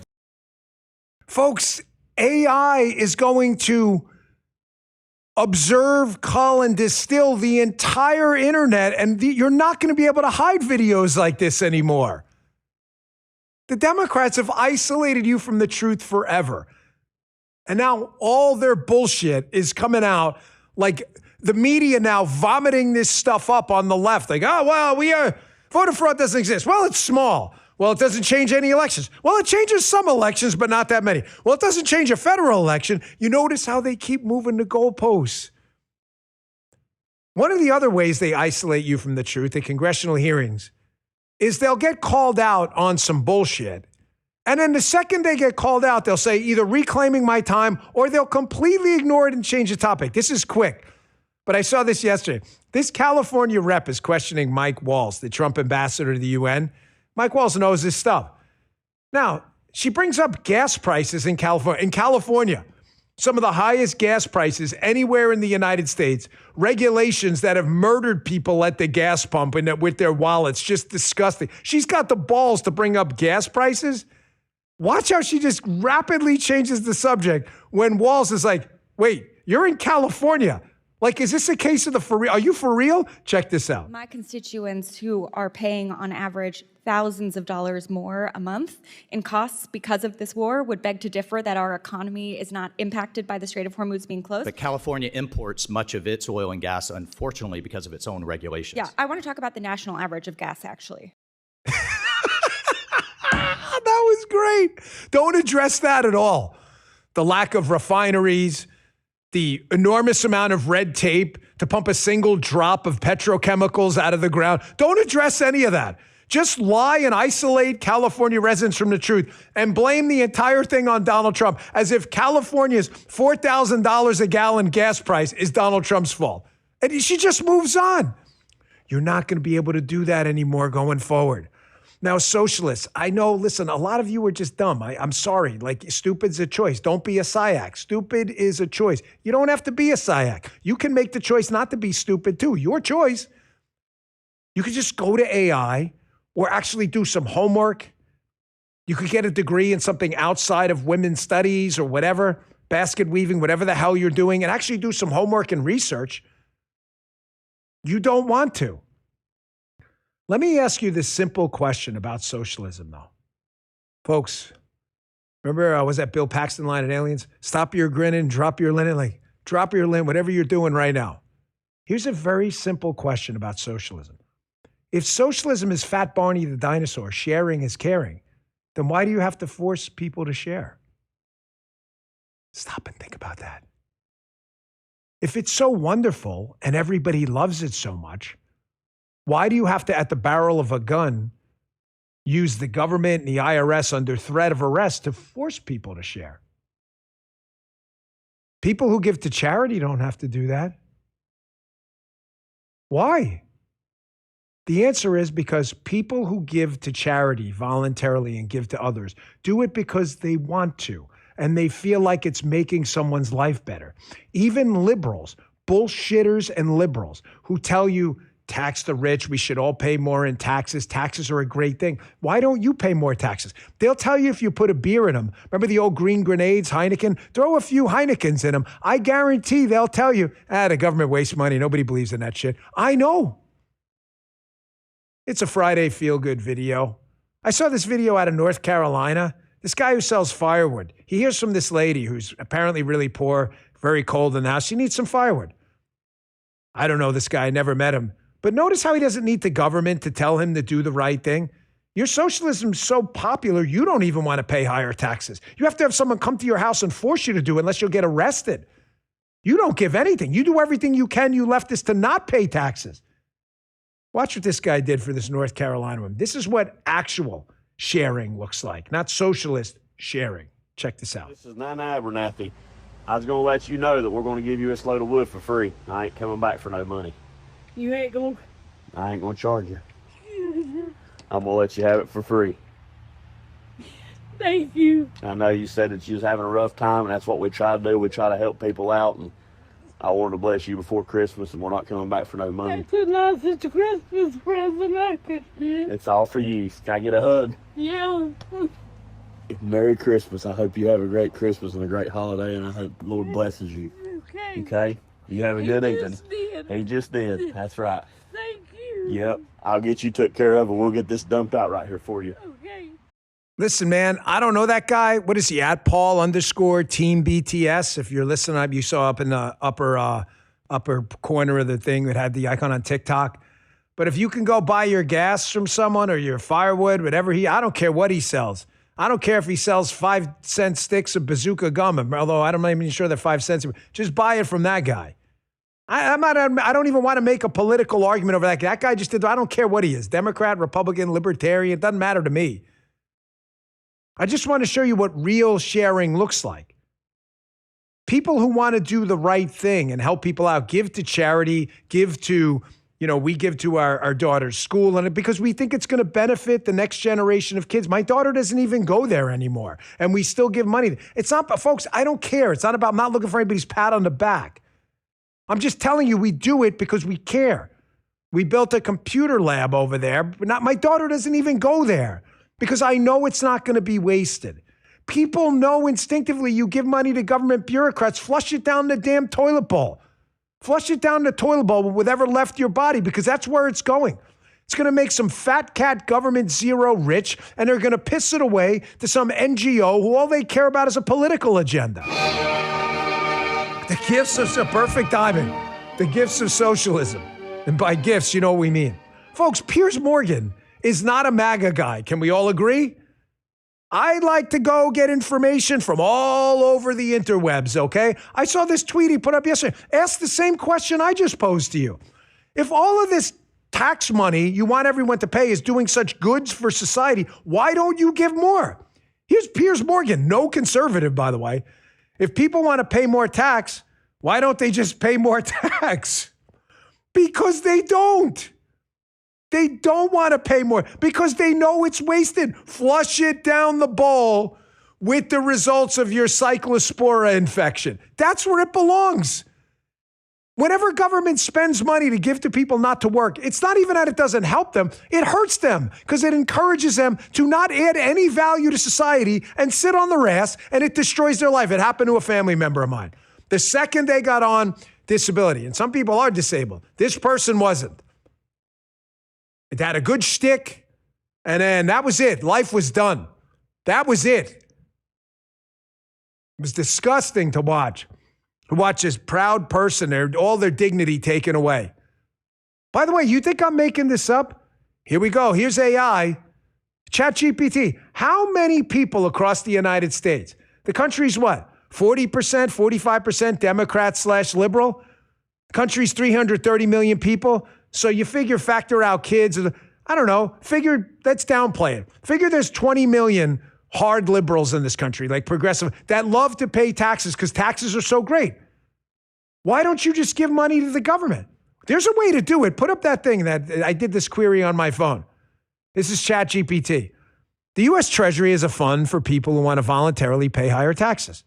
Folks, AI is going to observe, cull, and distill the entire internet, and you're not going to be able to hide videos like this anymore. The Democrats have isolated you from the truth forever. And now all their bullshit is coming out, like the media now vomiting this stuff up on the left. Like, oh, well, voter fraud doesn't exist. Well, it's small. Well, it doesn't change any elections. Well, it changes some elections, but not that many. Well, it doesn't change a federal election. You notice how they keep moving the goalposts. One of the other ways they isolate you from the truth at congressional hearings is they'll get called out on some bullshit. And then the second they get called out, they'll say either reclaiming my time or they'll completely ignore it and change the topic. This is quick, but I saw this yesterday. This California rep is questioning Mike Waltz, the Trump ambassador to the UN. Mike Waltz knows this stuff. Now, she brings up gas prices in California. In California, some of the highest gas prices anywhere in the United States, regulations that have murdered people at the gas pump and with their wallets, just disgusting. She's got the balls to bring up gas prices. Watch how she just rapidly changes the subject when Walz is like, wait, you're in California. Like, is this a case of the for real? Are you for real? Check this out. My constituents who are paying on average thousands of dollars more a month in costs because of this war would beg to differ that our economy is not impacted by the Strait of Hormuz being closed. But California imports much of its oil and gas, unfortunately, because of its own regulations. Yeah, I want to talk about the national average of gas, actually. That was great. Don't address that at all. The lack of refineries, the enormous amount of red tape to pump a single drop of petrochemicals out of the ground. Don't address any of that. Just lie and isolate California residents from the truth and blame the entire thing on Donald Trump as if California's $4,000 a gallon gas price is Donald Trump's fault. And she just moves on. You're not going to be able to do that anymore going forward. Now, socialists, I know, listen, a lot of you are just dumb. I'm sorry. Like, stupid's a choice. Don't be a SIAC. Stupid is a choice. You don't have to be a SIAC. You can make the choice not to be stupid, too. Your choice. You could just go to AI or actually do some homework. You could get a degree in something outside of women's studies or whatever, basket weaving, whatever the hell you're doing, and actually do some homework and research. You don't want to. Let me ask you this simple question about socialism, though. Folks, remember I was at Bill Paxton line at Aliens? Stop your grinning, drop your linen, like drop your linen, whatever you're doing right now. Here's a very simple question about socialism. If socialism is Fat Barney the dinosaur, sharing is caring, then why do you have to force people to share? Stop and think about that. If it's so wonderful and everybody loves it so much, why do you have to, at the barrel of a gun, use the government and the IRS under threat of arrest to force people to share? People who give to charity don't have to do that. Why? The answer is because people who give to charity voluntarily and give to others do it because they want to, and they feel like it's making someone's life better. Even liberals, bullshitters and liberals who tell you, tax the rich, we should all pay more in taxes. Taxes are a great thing. Why don't you pay more taxes? They'll tell you if you put a beer in them. Remember the old green grenades, Heineken? Throw a few Heinekens in them. I guarantee they'll tell you, the government wastes money. Nobody believes in that shit. I know. It's a Friday feel-good video. I saw this video out of North Carolina. This guy who sells firewood, he hears from this lady who's apparently really poor, very cold in the house. She needs some firewood. I don't know this guy. I never met him. But notice how he doesn't need the government to tell him to do the right thing. Your socialism is so popular, you don't even want to pay higher taxes. You have to have someone come to your house and force you to do it unless you'll get arrested. You don't give anything. You do everything you can, you leftists, to not pay taxes. Watch what this guy did for this North Carolina woman. This is what actual sharing looks like, not socialist sharing. Check this out. This is Nana Abernathy. I was going to let you know that we're going to give you this load of wood for free. I ain't coming back for no money. You ain't going to? I ain't going to charge you. I'm going to let you have it for free. Thank you. I know you said that you was having a rough time, and that's what we try to do. We try to help people out, and I wanted to bless you before Christmas, and we're not coming back for no money. That's the nicest Christmas present I could get. It's all for you. Can I get a hug? Yeah. Merry Christmas. I hope you have a great Christmas and a great holiday, and I hope the Lord blesses you. Okay. Okay? You have a good evening. Did. He just did. That's right. Thank you. Yep. I'll get you took care of, and we'll get this dumped out right here for you. Okay. Listen, man, I don't know that guy. What is he at? Paul_Team BTS. If you're listening, you saw up in the upper corner of the thing that had the icon on TikTok. But if you can go buy your gas from someone or your firewood, whatever I don't care what he sells. I don't care if he sells 5-cent sticks of bazooka gum, although I'm not even sure they're 5 cents. Just buy it from that guy. I don't even want to make a political argument over that guy. That guy just did. I don't care what he is. Democrat, Republican, Libertarian. It doesn't matter to me. I just want to show you what real sharing looks like. People who want to do the right thing and help people out, give to charity, give to, we give to our daughter's school, and because we think it's going to benefit the next generation of kids. My daughter doesn't even go there anymore, and we still give money. It's not, folks, I don't care. It's not about, I'm not looking for anybody's pat on the back. I'm just telling you, we do it because we care. We built a computer lab over there, but my daughter doesn't even go there because I know it's not going to be wasted. People know instinctively you give money to government bureaucrats, flush it down the damn toilet bowl. Flush it down the toilet bowl with whatever left your body because that's where it's going. It's going to make some fat cat government zero rich, and they're going to piss it away to some NGO who all they care about is a political agenda. The gifts of the perfect timing. The gifts of socialism. And by gifts, you know what we mean. Folks, Piers Morgan is not a MAGA guy. Can we all agree? I'd like to go get information from all over the interwebs, okay? I saw this tweet he put up yesterday. Ask the same question I just posed to you. If all of this tax money you want everyone to pay is doing such goods for society, why don't you give more? Here's Piers Morgan, no conservative, by the way. If people want to pay more tax, why don't they just pay more tax? Because they don't. They don't want to pay more because they know it's wasted. Flush it down the bowl with the results of your cyclospora infection. That's where it belongs. Whenever government spends money to give to people not to work, it's not even that it doesn't help them. It hurts them because it encourages them to not add any value to society and sit on their ass, and it destroys their life. It happened to a family member of mine. The second they got on disability, and some people are disabled, this person wasn't. It had a good shtick, and then that was it. Life was done. That was it. It was disgusting to watch. To watch this proud person, all their dignity taken away. By the way, you think I'm making this up? Here we go. Here's AI. ChatGPT. How many people across the United States? The country's what? 40%, 45% Democrat/liberal? The country's 330 million people. So you factor out kids. I don't know. Let's downplay it. Figure there's 20 million hard liberals in this country, like progressive, that love to pay taxes because taxes are so great. Why don't you just give money to the government? There's a way to do it. Put up that thing that I did this query on my phone. This is ChatGPT. The U.S. Treasury is a fund for people who want to voluntarily pay higher taxes.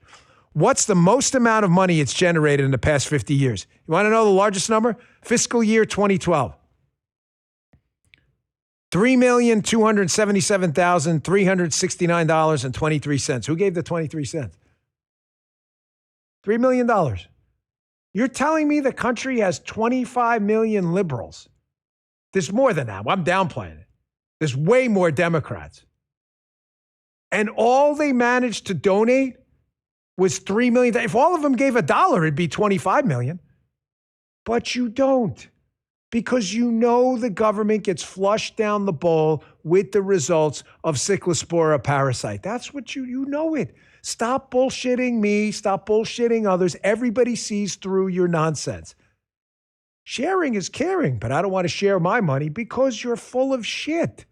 What's the most amount of money it's generated in the past 50 years? You want to know the largest number? Fiscal year 2012. $3,277,369.23. Who gave the 23 cents? $3 million. You're telling me the country has 25 million liberals. There's more than that. I'm downplaying it. There's way more Democrats. And all they managed to donate was $3 million. If all of them gave $1, it'd be $25 million. But you don't, because you know the government gets flushed down the bowl with the results of Cyclospora parasite. That's what you know it. Stop bullshitting me. Stop bullshitting others. Everybody sees through your nonsense. Sharing is caring, but I don't want to share my money because you're full of shit.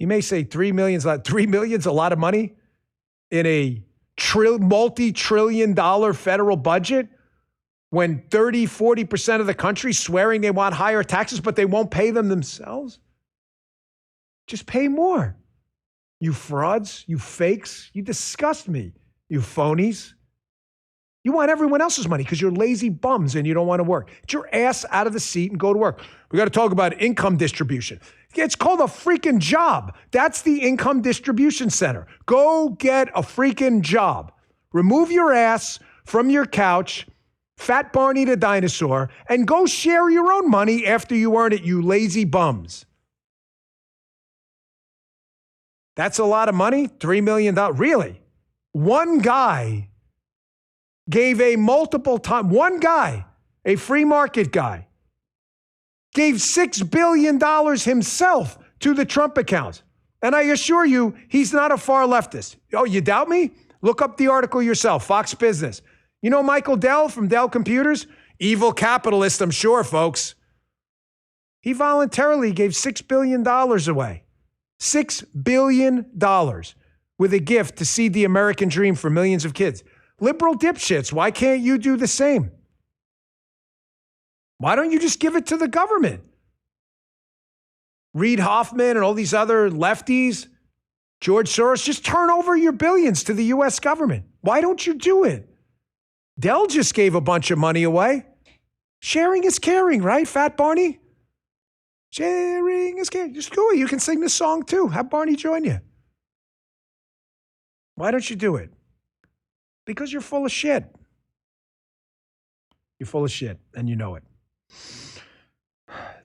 You may say $3 million's a lot. $3 million's a lot of money in a multi-trillion-dollar federal budget when 40% of the country swearing they want higher taxes, but they won't pay them themselves. Just pay more. You frauds, you fakes, you disgust me, you phonies. You want everyone else's money because you're lazy bums and you don't want to work. Get your ass out of the seat and go to work. We got to talk about income distribution. It's called a freaking job. That's the income distribution center. Go get a freaking job. Remove your ass from your couch, Fat Barney the dinosaur, and go share your own money after you earn it, you lazy bums. That's a lot of money, $3 million. Really? One guy gave one guy, a free market guy, gave $6 billion himself to the Trump accounts. And I assure you, he's not a far leftist. Oh, you doubt me? Look up the article yourself, Fox Business. You know Michael Dell from Dell Computers? Evil capitalist, I'm sure, folks. He voluntarily gave $6 billion away. $6 billion with a gift to seed the American dream for millions of kids. Liberal dipshits, why can't you do the same? Why don't you just give it to the government? Reid Hoffman and all these other lefties, George Soros, just turn over your billions to the U.S. government. Why don't you do it? Dell just gave a bunch of money away. Sharing is caring, right, Fat Barney? Sharing is caring. Just go. You can sing this song too. Have Barney join you. Why don't you do it? Because you're full of shit. You're full of shit, and you know it.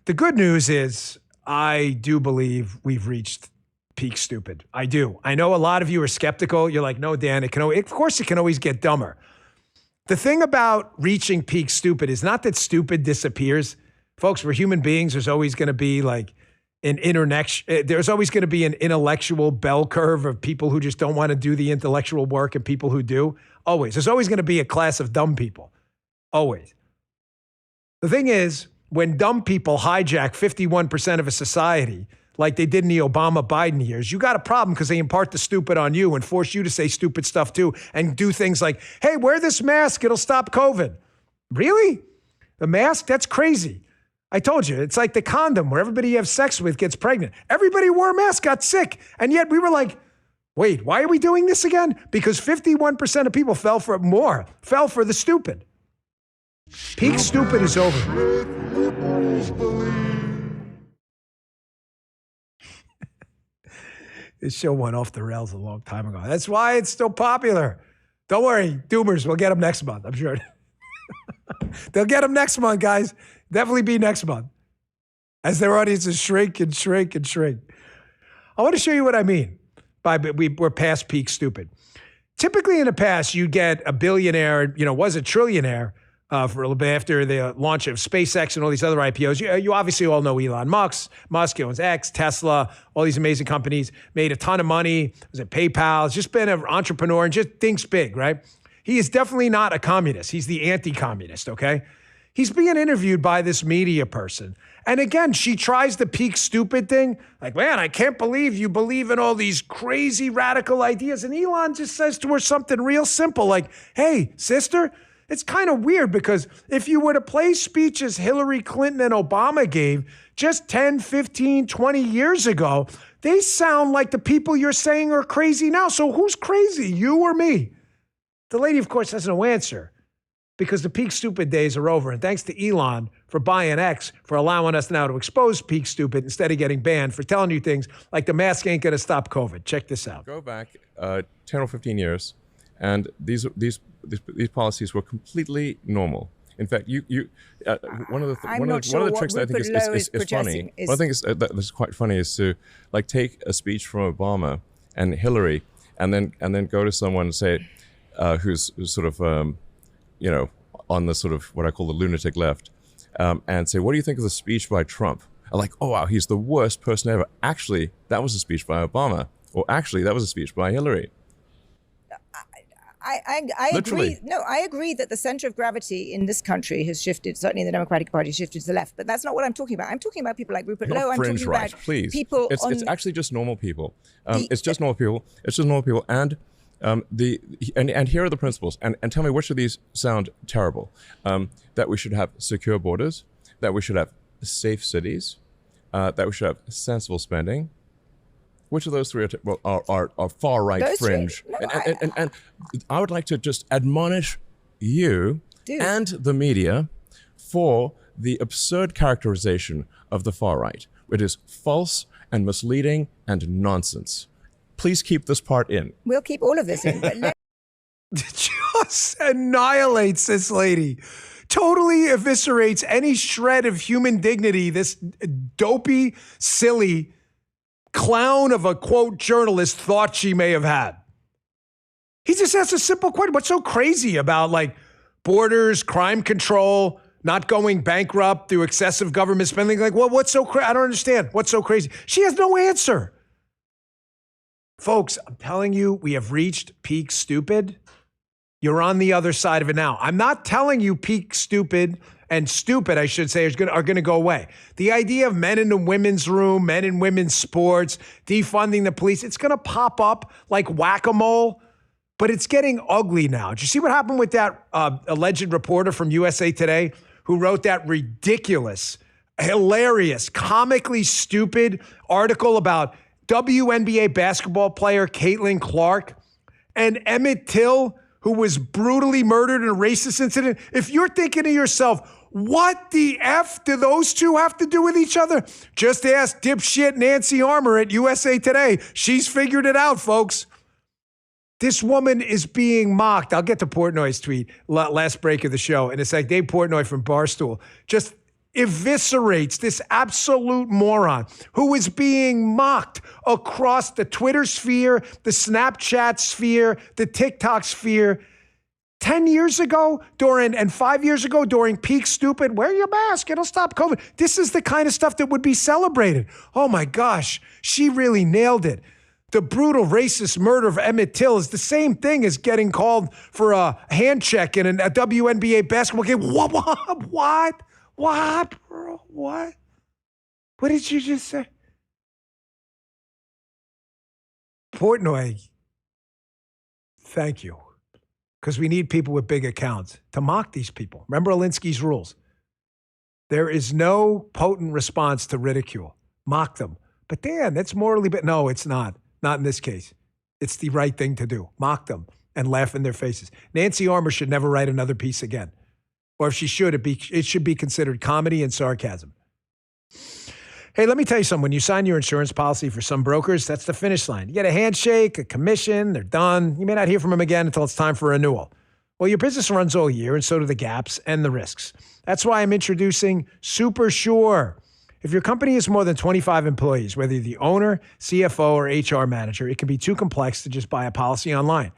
The good news is I do believe we've reached peak stupid. I do. I know a lot of you are skeptical. You're like, no, Dan, of course it can always get dumber. The thing about reaching peak stupid is not that stupid disappears. Folks, we're human beings. There's always going to be like there's always going to be an intellectual bell curve of people who just don't want to do the intellectual work and people who do. Always. There's always going to be a class of dumb people. Always. The thing is, when dumb people hijack 51% of a society, like they did in the Obama-Biden years, you got a problem because they impart the stupid on you and force you to say stupid stuff too and do things like, hey, wear this mask, it'll stop COVID. Really? The mask? That's crazy. I told you, it's like the condom where everybody you have sex with gets pregnant. Everybody who wore a mask got sick. And yet we were like, wait, why are we doing this again? Because 51% of people fell for the stupid. Peak stupid is over. This show went off the rails a long time ago. That's why it's still popular. Don't worry, Doomers, we'll get them next month, I'm sure. They'll get them next month, guys. Definitely be next month. As their audiences shrink and shrink and shrink. I want to show you what I mean by we're past peak stupid. Typically in the past, you get a billionaire, was a trillionaire for a little bit after the launch of SpaceX and all these other IPOs. You obviously all know Elon Musk. Musk owns X, Tesla, all these amazing companies, made a ton of money. Was at PayPal. Has just been an entrepreneur and just thinks big, right? He is definitely not a communist. He's the anti-communist, okay? He's being interviewed by this media person. And again, she tries the peak stupid thing. Like, man, I can't believe you believe in all these crazy radical ideas. And Elon just says to her something real simple like, hey, sister, it's kind of weird because if you were to play speeches Hillary Clinton and Obama gave just 10, 15, 20 years ago, they sound like the people you're saying are crazy now. So who's crazy, you or me? The lady, of course, has no answer because the peak stupid days are over. And thanks to Elon for buying X, for allowing us now to expose peak stupid instead of getting banned for telling you things like the mask ain't going to stop COVID. Check this out. Go back 10 or 15 years, and these policies were completely normal. In fact, one of the I'm not sure one of the what tricks that I think Rupert Lowe is funny. protesting is- One thing that's quite funny is to like take a speech from Obama and Hillary, and then go to someone and say, who's sort of on the sort of what I call the lunatic left, and say, what do you think of the speech by Trump? I'm like, oh wow, he's the worst person ever. Actually, that was a speech by Obama, or actually, that was a speech by Hillary. I agree. No, I agree that the center of gravity in this country has shifted. Certainly, the Democratic Party shifted to the left. But that's not what I'm talking about. I'm talking about people like Rupert Lowe. I'm Fringe talking right, about please. people. It's actually just normal people. It's just normal people. It's just normal people. And and here are the principles. And tell me which of these sound terrible. That we should have secure borders. That we should have safe cities. That we should have sensible spending. Which of those three are far right fringe? And I would like to just admonish you and the media for the absurd characterization of the far right. It is false and misleading and nonsense. Please keep this part in. We'll keep all of this in. But Just annihilates this lady. Totally eviscerates any shred of human dignity this dopey, silly clown of a quote journalist thought she may have had. He just asks a simple question. What's so crazy about like borders, crime control, not going bankrupt through excessive government spending? Like, well, what's so crazy? I don't understand. What's so crazy? She has no answer. Folks, I'm telling you, we have reached peak stupid. You're on the other side of it now. I'm not telling you peak stupid and stupid, I should say, are going to go away. The idea of men in the women's room, men in women's sports, defunding the police, it's going to pop up like whack-a-mole, but it's getting ugly now. Did you see what happened with that alleged reporter from USA Today who wrote that ridiculous, hilarious, comically stupid article about WNBA basketball player Caitlin Clark and Emmett Till, who was brutally murdered in a racist incident? If you're thinking to yourself, what the F do those two have to do with each other? Just ask dipshit Nancy Armour at USA Today. She's figured it out, folks. This woman is being mocked. I'll get to Portnoy's tweet, last break of the show. And it's like Dave Portnoy from Barstool just eviscerates this absolute moron who is being mocked across the Twitter sphere, the Snapchat sphere, the TikTok sphere. 10 years ago and 5 years ago during peak stupid, wear your mask, it'll stop COVID. This is the kind of stuff that would be celebrated. Oh my gosh, she really nailed it. The brutal racist murder of Emmett Till is the same thing as getting called for a hand check in a WNBA basketball game. What? What, bro? What? What did you just say? Portnoy, thank you. Because we need people with big accounts to mock these people. Remember Alinsky's rules. There is no potent response to ridicule. Mock them. But Dan, that's morally bad. No, it's not. Not in this case. It's the right thing to do. Mock them and laugh in their faces. Nancy Armour should never write another piece again. Or if she should, it should be considered comedy and sarcasm. Hey, let me tell you something. When you sign your insurance policy for some brokers, that's the finish line. You get a handshake, a commission, they're done. You may not hear from them again until it's time for renewal. Well, your business runs all year, and so do the gaps and the risks. That's why I'm introducing Super Sure. If your company has more than 25 employees, whether you're the owner, CFO, or HR manager, it can be too complex to just buy a policy online.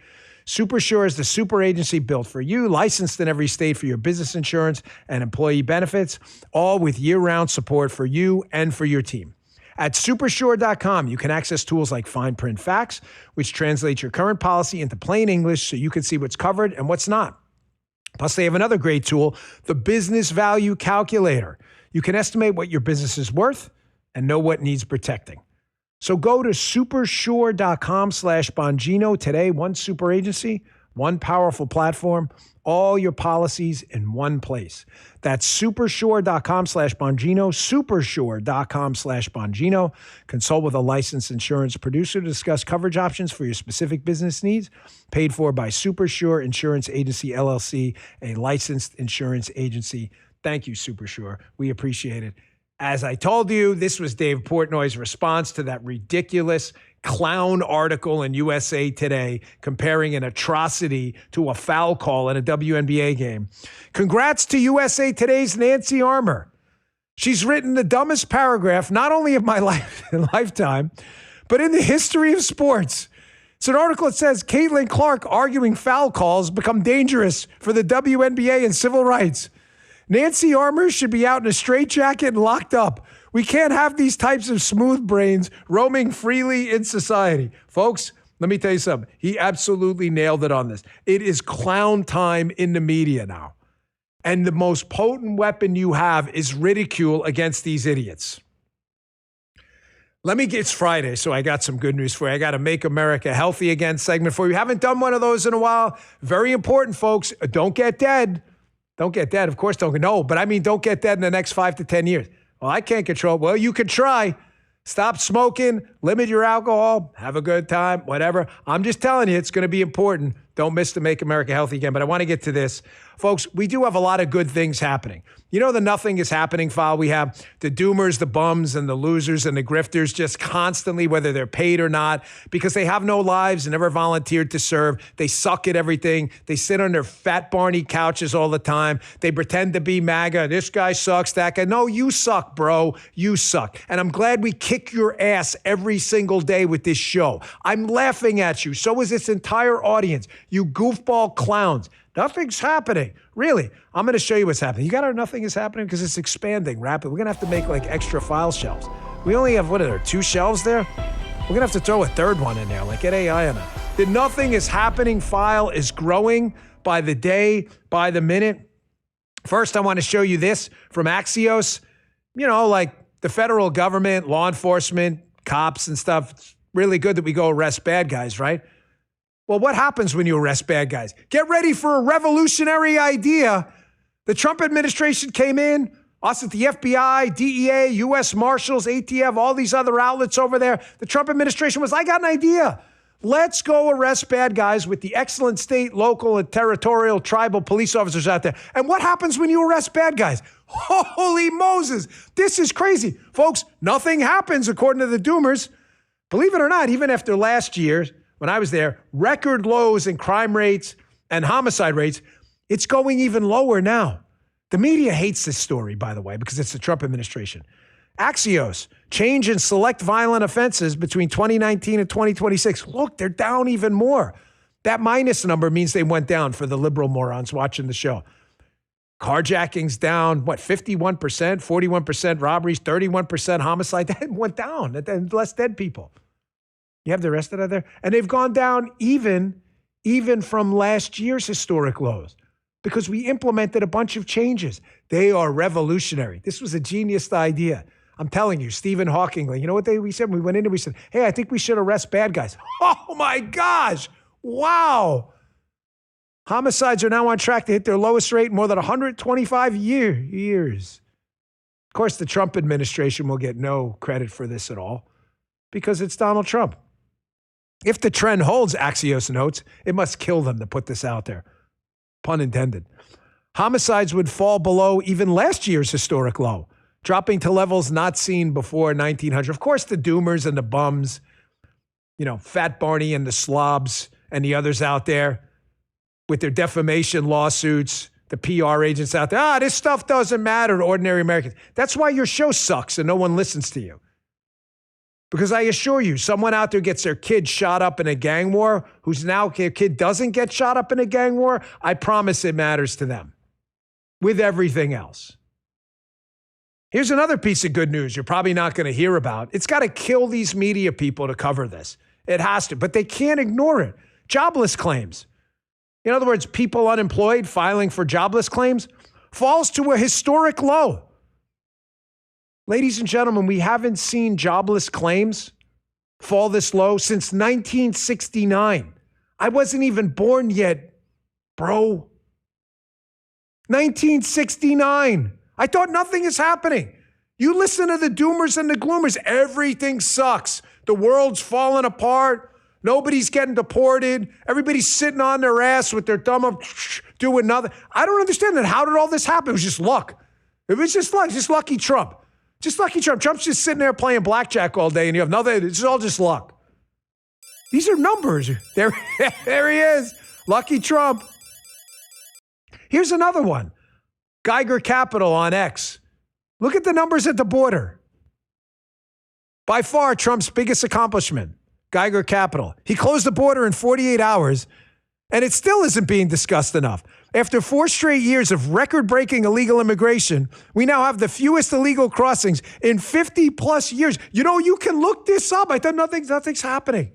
Super Sure is the super agency built for you, licensed in every state for your business insurance and employee benefits, all with year-round support for you and for your team. At supersure.com, you can access tools like fine print facts, which translates your current policy into plain English so you can see what's covered and what's not. Plus, they have another great tool, the Business Value Calculator. You can estimate what your business is worth and know what needs protecting. So go to supersure.com/Bongino today. One super agency, one powerful platform, all your policies in one place. That's supersure.com/Bongino, supersure.com/Bongino. Consult with a licensed insurance producer to discuss coverage options for your specific business needs. Paid for by Supersure Insurance Agency, LLC, a licensed insurance agency. Thank you, Supersure. We appreciate it. As I told you, this was Dave Portnoy's response to that ridiculous clown article in USA Today comparing an atrocity to a foul call in a WNBA game. Congrats to USA Today's Nancy Armour. She's written the dumbest paragraph, not only of my lifetime, but in the history of sports. It's an article that says Caitlin Clark arguing foul calls become dangerous for the WNBA and civil rights. Nancy Armour should be out in a straitjacket and locked up. We can't have these types of smooth brains roaming freely in society. Folks, let me tell you something. He absolutely nailed it on this. It is clown time in the media now. And the most potent weapon you have is ridicule against these idiots. It's Friday, so I got some good news for you. I got a Make America Healthy Again segment for you. Haven't done one of those in a while. Very important, folks. Don't get dead. Don't get dead. Of course, don't get, no, but I mean, don't get dead in the next 5 to 10 years. Well, I can't control it. Well, you could try. Stop smoking, limit your alcohol, have a good time, whatever. I'm just telling you, it's going to be important. Don't miss the Make America Healthy Again. But I want to get to this. Folks, we do have a lot of good things happening. You know, the nothing is happening file we have, the doomers, the bums, and the losers and the grifters just constantly, whether they're paid or not, because they have no lives and never volunteered to serve. They suck at everything. They sit on their fat Barney couches all the time. They pretend to be MAGA. This guy sucks, that guy. No, you suck, bro. You suck. And I'm glad we kick your ass every single day with this show. I'm laughing at you. So is this entire audience. You goofball clowns. Nothing's happening. Really, I'm going to show you what's happening. You got our nothing is happening because it's expanding rapidly. We're going to have to make like extra file shelves. We only have, what are there, 2 shelves there? We're going to have to throw a third one in there, like get AI on it. The nothing is happening file is growing by the day, by the minute. First, I want to show you this from Axios. You know, like the federal government, law enforcement, cops and stuff. It's really good that we go arrest bad guys, right? Well, what happens when you arrest bad guys? Get ready for a revolutionary idea. The Trump administration came in, us at the FBI, DEA, U.S. Marshals, ATF, all these other outlets over there. The Trump administration was, I got an idea. Let's go arrest bad guys with the excellent state, local, and territorial tribal police officers out there. And what happens when you arrest bad guys? Holy Moses, this is crazy. Folks, nothing happens according to the doomers. Believe it or not, even after last year, when I was there, record lows in crime rates and homicide rates, it's going even lower now. The media hates this story, by the way, because it's the Trump administration. Axios, change in select violent offenses between 2019 and 2026. Look, they're down even more. That minus number means they went down for the liberal morons watching the show. Carjackings down, 51%, 41% robberies, 31% homicide. That went down. Less dead people. You have the rest of that there? And they've gone down even from last year's historic lows because we implemented a bunch of changes. They are revolutionary. This was a genius idea. I'm telling you, Stephen Hawking, you know what we said? We went in and we said, hey, I think we should arrest bad guys. Oh my gosh. Wow. Homicides are now on track to hit their lowest rate in more than 125 years. Of course, the Trump administration will get no credit for this at all because it's Donald Trump. If the trend holds, Axios notes, it must kill them to put this out there. Pun intended. Homicides would fall below even last year's historic low, dropping to levels not seen before 1900. Of course, the doomers and the bums, Fat Barney and the slobs and the others out there with their defamation lawsuits, the PR agents out there, this stuff doesn't matter to ordinary Americans. That's why your show sucks and no one listens to you. Because I assure you, someone out there gets their kid shot up in a gang war, who's now their kid doesn't get shot up in a gang war, I promise it matters to them with everything else. Here's another piece of good news you're probably not going to hear about. It's got to kill these media people to cover this. It has to, but they can't ignore it. Jobless claims. In other words, people unemployed filing for jobless claims falls to a historic low. Ladies and gentlemen, we haven't seen jobless claims fall this low since 1969. I wasn't even born yet, bro. 1969. I thought nothing is happening. You listen to the doomers and the gloomers. Everything sucks. The world's falling apart. Nobody's getting deported. Everybody's sitting on their ass with their thumb up, doing nothing. I don't understand that. How did all this happen? It was just luck. It was just luck. Just lucky Trump. Just lucky Trump. Trump's just sitting there playing blackjack all day and you have nothing. It's all just luck. These are numbers. There, there he is. Lucky Trump. Here's another one. Geiger Capital on X. Look at the numbers at the border. By far, Trump's biggest accomplishment, Geiger Capital. He closed the border in 48 hours, and it still isn't being discussed enough. After 4 straight years of record-breaking illegal immigration, we now have the fewest illegal crossings in 50 plus years. You know, you can look this up. I thought nothing's happening.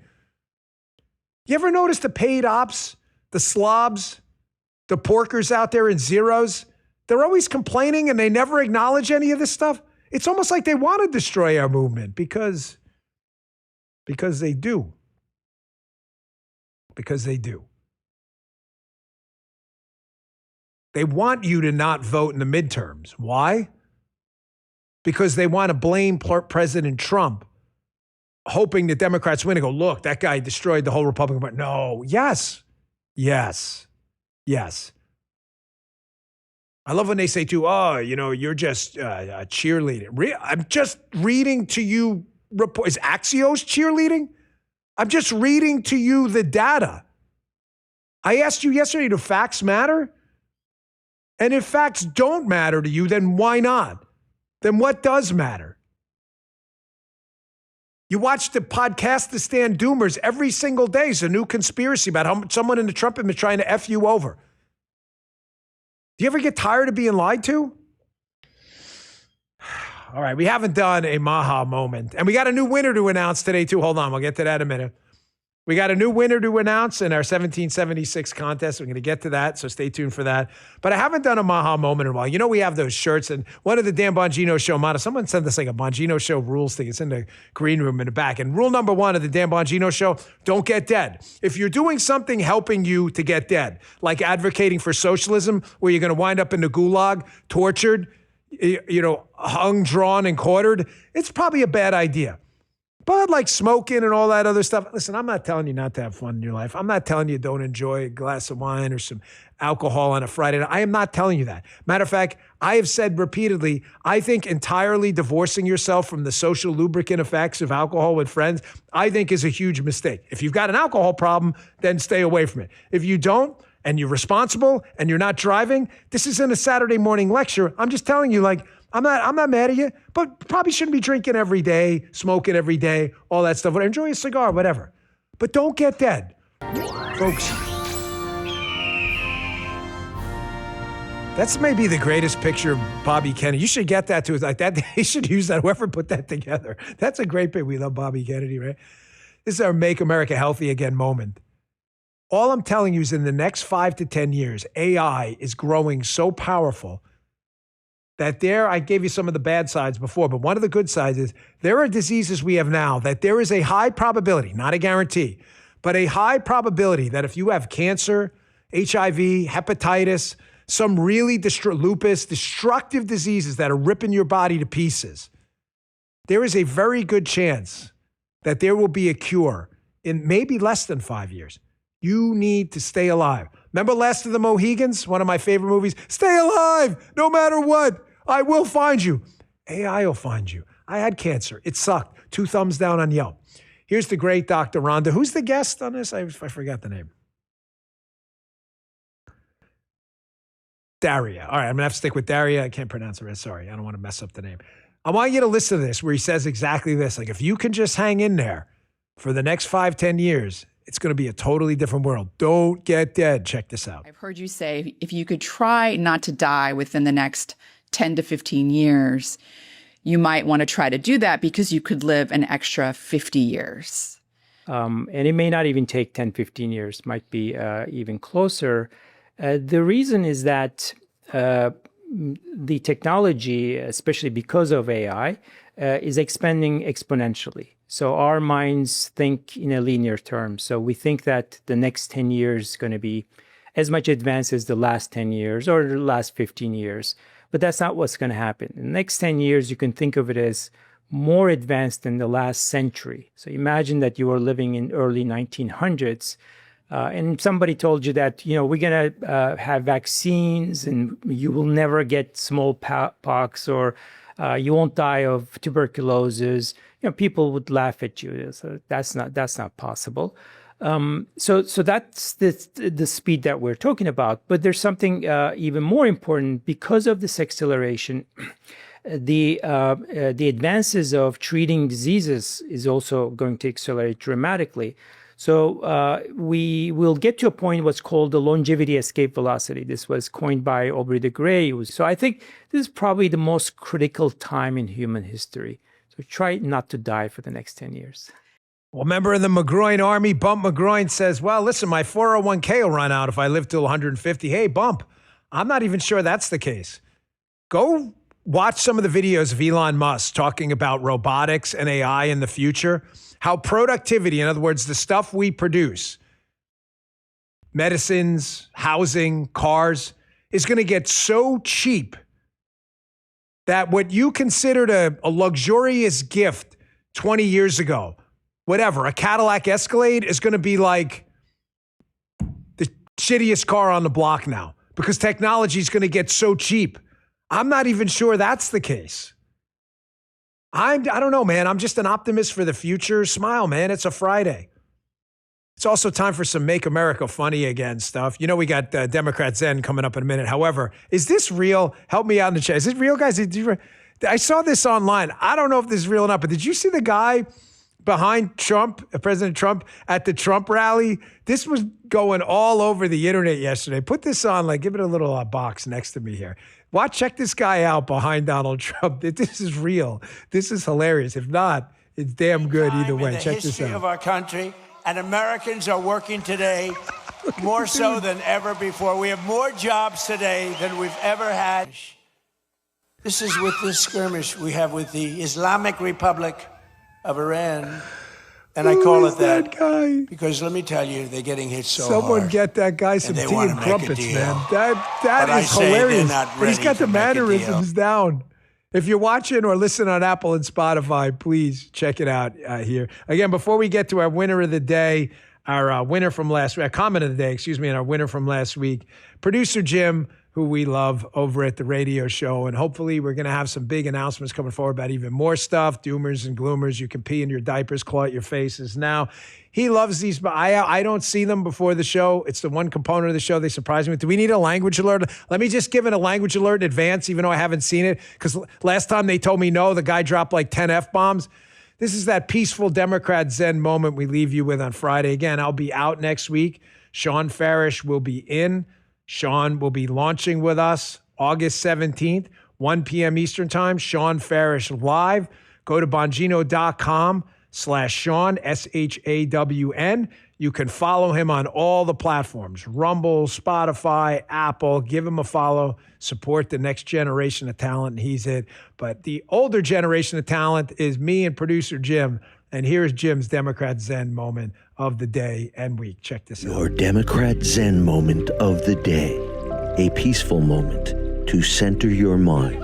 You ever notice the paid ops, the slobs, the porkers out there in zeros? They're always complaining and they never acknowledge any of this stuff. It's almost like they want to destroy our movement because they do. Because they do. They want you to not vote in the midterms. Why? Because they want to blame President Trump, hoping the Democrats win and go, look, that guy destroyed the whole Republican Party. No, yes. I love when they say too, oh, you know, you're just cheerleading. I'm just reading to you report. Is Axios cheerleading? I'm just reading to you the data. I asked you yesterday, do facts matter? And if facts don't matter to you, then why not? Then what does matter? You watch the podcast, The Stand Doomers, every single day is a new conspiracy about how someone in the Trump admin is trying to F you over. Do you ever get tired of being lied to? All right, we haven't done a Maha moment. And we got a new winner to announce today, too. Hold on, we'll get to that in a minute. We got a new winner to announce in our 1776 contest. We're going to get to that, so stay tuned for that. But I haven't done a Maha moment in a while. You know, we have those shirts, and one of the Dan Bongino Show motto, someone sent us like a Bongino Show rules thing. It's in the green room in the back. And rule number 1 of the Dan Bongino Show, don't get dead. If you're doing something helping you to get dead, like advocating for socialism, where you're going to wind up in the gulag, tortured, you know, hung, drawn, and quartered, it's probably a bad idea. But like smoking and all that other stuff, listen, I'm not telling you not to have fun in your life. I'm not telling you don't enjoy a glass of wine or some alcohol on a Friday night. I am not telling you that. Matter of fact, I have said repeatedly, I think entirely divorcing yourself from the social lubricant effects of alcohol with friends, I think is a huge mistake. If you've got an alcohol problem, then stay away from it. If you don't, and you're responsible and you're not driving, this isn't a Saturday morning lecture. I'm just telling you, like, I'm not mad at you, but probably shouldn't be drinking every day, smoking every day, all that stuff. Enjoy a cigar, whatever. But don't get dead. Folks, that's maybe the greatest picture of Bobby Kennedy. You should get that to us like that. He should use that, whoever put that together. That's a great pic. We love Bobby Kennedy, right? This is our Make America Healthy Again moment. All I'm telling you is in the next 5 to 10 years, AI is growing so powerful that I gave you some of the bad sides before, but one of the good sides is there are diseases we have now that there is a high probability, not a guarantee, but a high probability that if you have cancer, HIV, hepatitis, some really lupus, destructive diseases that are ripping your body to pieces, there is a very good chance that there will be a cure in maybe less than 5 years. You need to stay alive. Remember Last of the Mohegans, one of my favorite movies? Stay alive, no matter what. I will find you. AI will find you. I had cancer. It sucked. 2 thumbs down on Yelp. Here's the great Dr. Rhonda. Who's the guest on this? I forgot the name. Daria. All right, I'm going to have to stick with Daria. I can't pronounce it. Sorry, I don't want to mess up the name. I want you to listen to this where he says exactly this. Like, if you can just hang in there for the next 5-10 years, it's going to be a totally different world. Don't get dead. Check this out. I've heard you say if you could try not to die within the next 10 to 15 years, you might want to try to do that because you could live an extra 50 years. And it may not even take 10, 15 years, might be even closer. The reason is that the technology, especially because of AI, is expanding exponentially. So our minds think in a linear term. So we think that the next 10 years is going to be as much advanced as the last 10 years or the last 15 years. But that's not what's going to happen. In the next 10 years, you can think of it as more advanced than the last century. So imagine that you are living in early 1900s. And somebody told you that, we're going to have vaccines and you will never get smallpox or you won't die of tuberculosis, people would laugh at you. So that's not possible. So that's the speed that we're talking about. But there's something even more important because of this acceleration. The advances of treating diseases is also going to accelerate dramatically. So we will get to a point what's called the longevity escape velocity. This was coined by Aubrey de Grey. So I think this is probably the most critical time in human history. So try not to die for the next 10 years. Well, member of the McGroin Army, Bump McGroin says, well, listen, my 401k will run out if I live till 150. Hey, Bump, I'm not even sure that's the case. Go watch some of the videos of Elon Musk talking about robotics and AI in the future. How productivity, in other words, the stuff we produce, medicines, housing, cars, is going to get so cheap that what you considered a luxurious gift 20 years ago, whatever, a Cadillac Escalade is going to be like the shittiest car on the block now because technology is going to get so cheap. I'm not even sure that's the case. I don't know, man. I'm just an optimist for the future. Smile, man. It's a Friday. It's also time for some Make America Funny Again stuff. We got Democrat Zen coming up in a minute. However, is this real? Help me out in the chat. Is it real, guys? I saw this online. I don't know if this is real or not, but did you see the guy behind Trump, President Trump, at the Trump rally? This was going all over the internet yesterday. Put this on, give it a little box next to me here. Check this guy out behind Donald Trump. This is real. This is hilarious. If not, it's damn good either way. Check this out. In the history of our country, and Americans are working today more so than ever before. We have more jobs today than we've ever had. This is with this skirmish we have with the Islamic Republic of Iran. And I call it that guy? Because let me tell you, they're getting hit so Someone hard. get that guy some tea and crumpets, man. That is hilarious. But he's got the mannerisms down. If you're watching or listening on Apple and Spotify, please check it out here. Again, before we get to our winner of the day, our winner from last week, our comment of the day, and our winner from last week, producer Jim, who we love over at the radio show. And hopefully we're going to have some big announcements coming forward about even more stuff, doomers and gloomers. You can pee in your diapers, claw at your faces. Now, he loves these, but I don't see them before the show. It's the one component of the show they surprise me with. Do we need a language alert? Let me just give it a language alert in advance, even though I haven't seen it, because last time they told me no, the guy dropped 10 F-bombs. This is that peaceful Democrat Zen moment we leave you with on Friday. Again, I'll be out next week. Sean Farish will be in. Sean will be launching with us August 17th, 1 p.m. Eastern Time. Sean Farish live. Go to Bongino.com/Sean, SHAWN. You can follow him on all the platforms, Rumble, Spotify, Apple. Give him a follow. Support the next generation of talent, and he's it. But the older generation of talent is me and producer Jim. And here's Jim's Democrat Zen moment of the day and week. Check this out. Your Democrat Zen moment of the day. A peaceful moment to center your mind.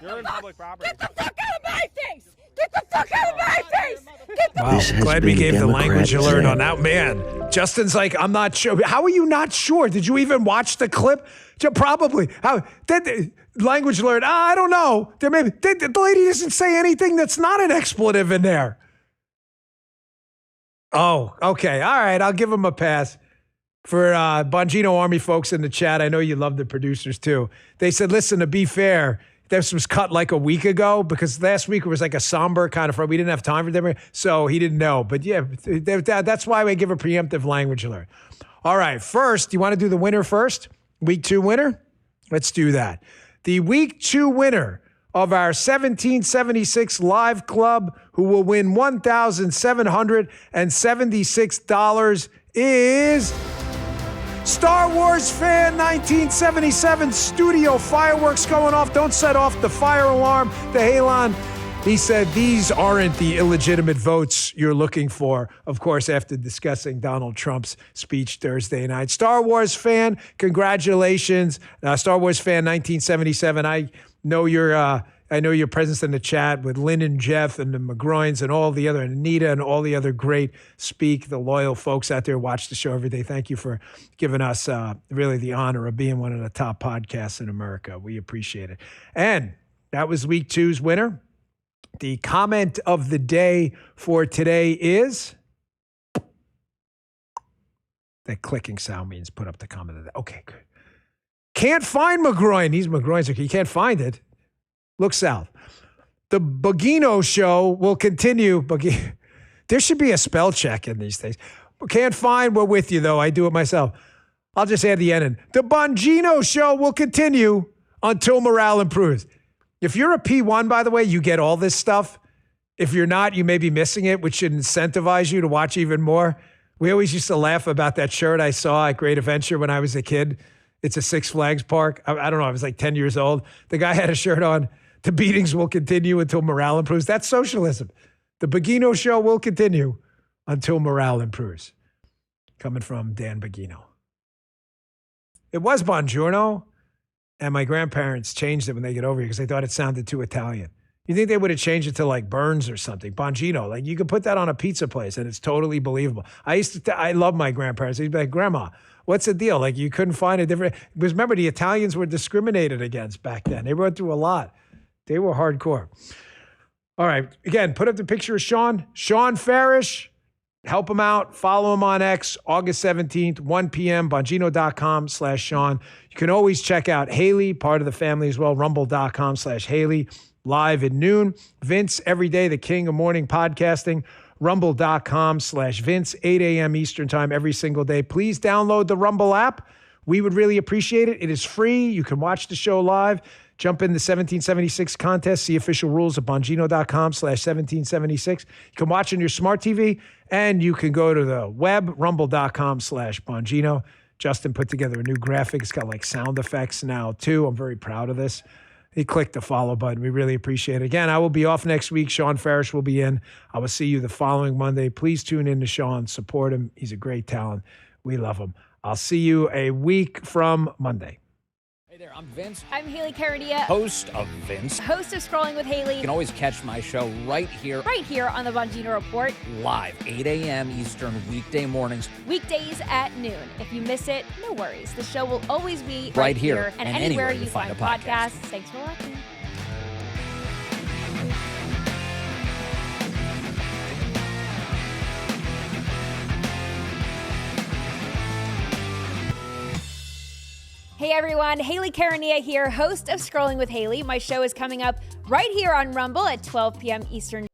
You're in public property. Get the fuck out of my face! Get the fuck out of my face! Wow, glad we gave the language alert on that. Man, Justin's like, I'm not sure. How are you not sure? Did you even watch the clip? Probably. Language alert. I don't know. The lady doesn't say anything that's not an expletive in there. Oh, okay. All right. I'll give him a pass. For Bongino Army folks in the chat, I know you love the producers too. They said, listen, to be fair, this was cut a week ago because last week it was a somber kind of, we didn't have time for them. So he didn't know. But yeah, that's why we give a preemptive language alert. All right. First, you want to do the winner first? Week 2 winner? Let's do that. The Week 2 winner of our 1776 Live Club, who will win $1,776, is Star Wars Fan 1977. Studio fireworks going off. Don't set off the fire alarm. The halon. He said these aren't the illegitimate votes you're looking for, of course, after discussing Donald Trump's speech Thursday night. Star Wars fan, congratulations. Star Wars fan 1977. I know you're I know your presence in the chat with Lynn and Jeff and the McGroins and all the other, Anita and all the other great the loyal folks out there watch the show every day. Thank you for giving us really the honor of being one of the top podcasts in America. We appreciate it. And that was week 2's winner. The comment of the day for today is... That clicking sound means put up the comment of the day. Okay, good. Can't find McGroin. These McGroins, you can't find it. Look south. The Bongino show will continue. There should be a spell check in these things. Can't find. We're with you, though. I do it myself. I'll just add the end in. The Bongino show will continue until morale improves. If you're a P1, by the way, you get all this stuff. If you're not, you may be missing it, which should incentivize you to watch even more. We always used to laugh about that shirt I saw at Great Adventure when I was a kid. It's a Six Flags park. I don't know. I was like 10 years old. The guy had a shirt on. The beatings will continue until morale improves. That's socialism. The Bongino show will continue until morale improves. Coming from Dan Bongino. It was Buongiorno, and my grandparents changed it when they get over here because they thought it sounded too Italian. You think they would have changed it to like Burns or something? Bongino. Like you could put that on a pizza place and it's totally believable. I love my grandparents. They'd be like, Grandma, what's the deal? Like you couldn't find a different, because remember the Italians were discriminated against back then. They went through a lot. They were hardcore. All right. Again, put up the picture of Sean Farish. Help him out. Follow him on X, August 17th, 1 p.m., Bongino.com/Sean. You can always check out Haley, part of the family as well, rumble.com/Haley. Live at noon. Vince, every day, the king of morning podcasting. Rumble.com/Vince, 8 a.m. Eastern time every single day. Please download the Rumble app. We would really appreciate it. It is free. You can watch the show live. Jump in the 1776 contest. See official rules at Bongino.com/1776. You can watch on your smart TV, and you can go to the web, rumble.com/Bongino. Justin put together a new graphic. It's got like sound effects now, too. I'm very proud of this. He clicked the follow button. We really appreciate it. Again, I will be off next week. Sean Farish will be in. I will see you the following Monday. Please tune in to Sean. Support him. He's a great talent. We love him. I'll see you a week from Monday. Hey there, I'm Vince. I'm Haley Cardia, Host of Vince. host of Scrolling with Haley. You can always catch my show right here on the Bongino Report. live, 8 a.m. Eastern, weekday mornings. Weekdays at noon. If you miss it, no worries. The show will always be Right here and anywhere you find podcasts. Thanks for watching. Hey everyone, Haley Carania here, host of Scrolling with Haley. My show is coming up right here on Rumble at 12 p.m. Eastern.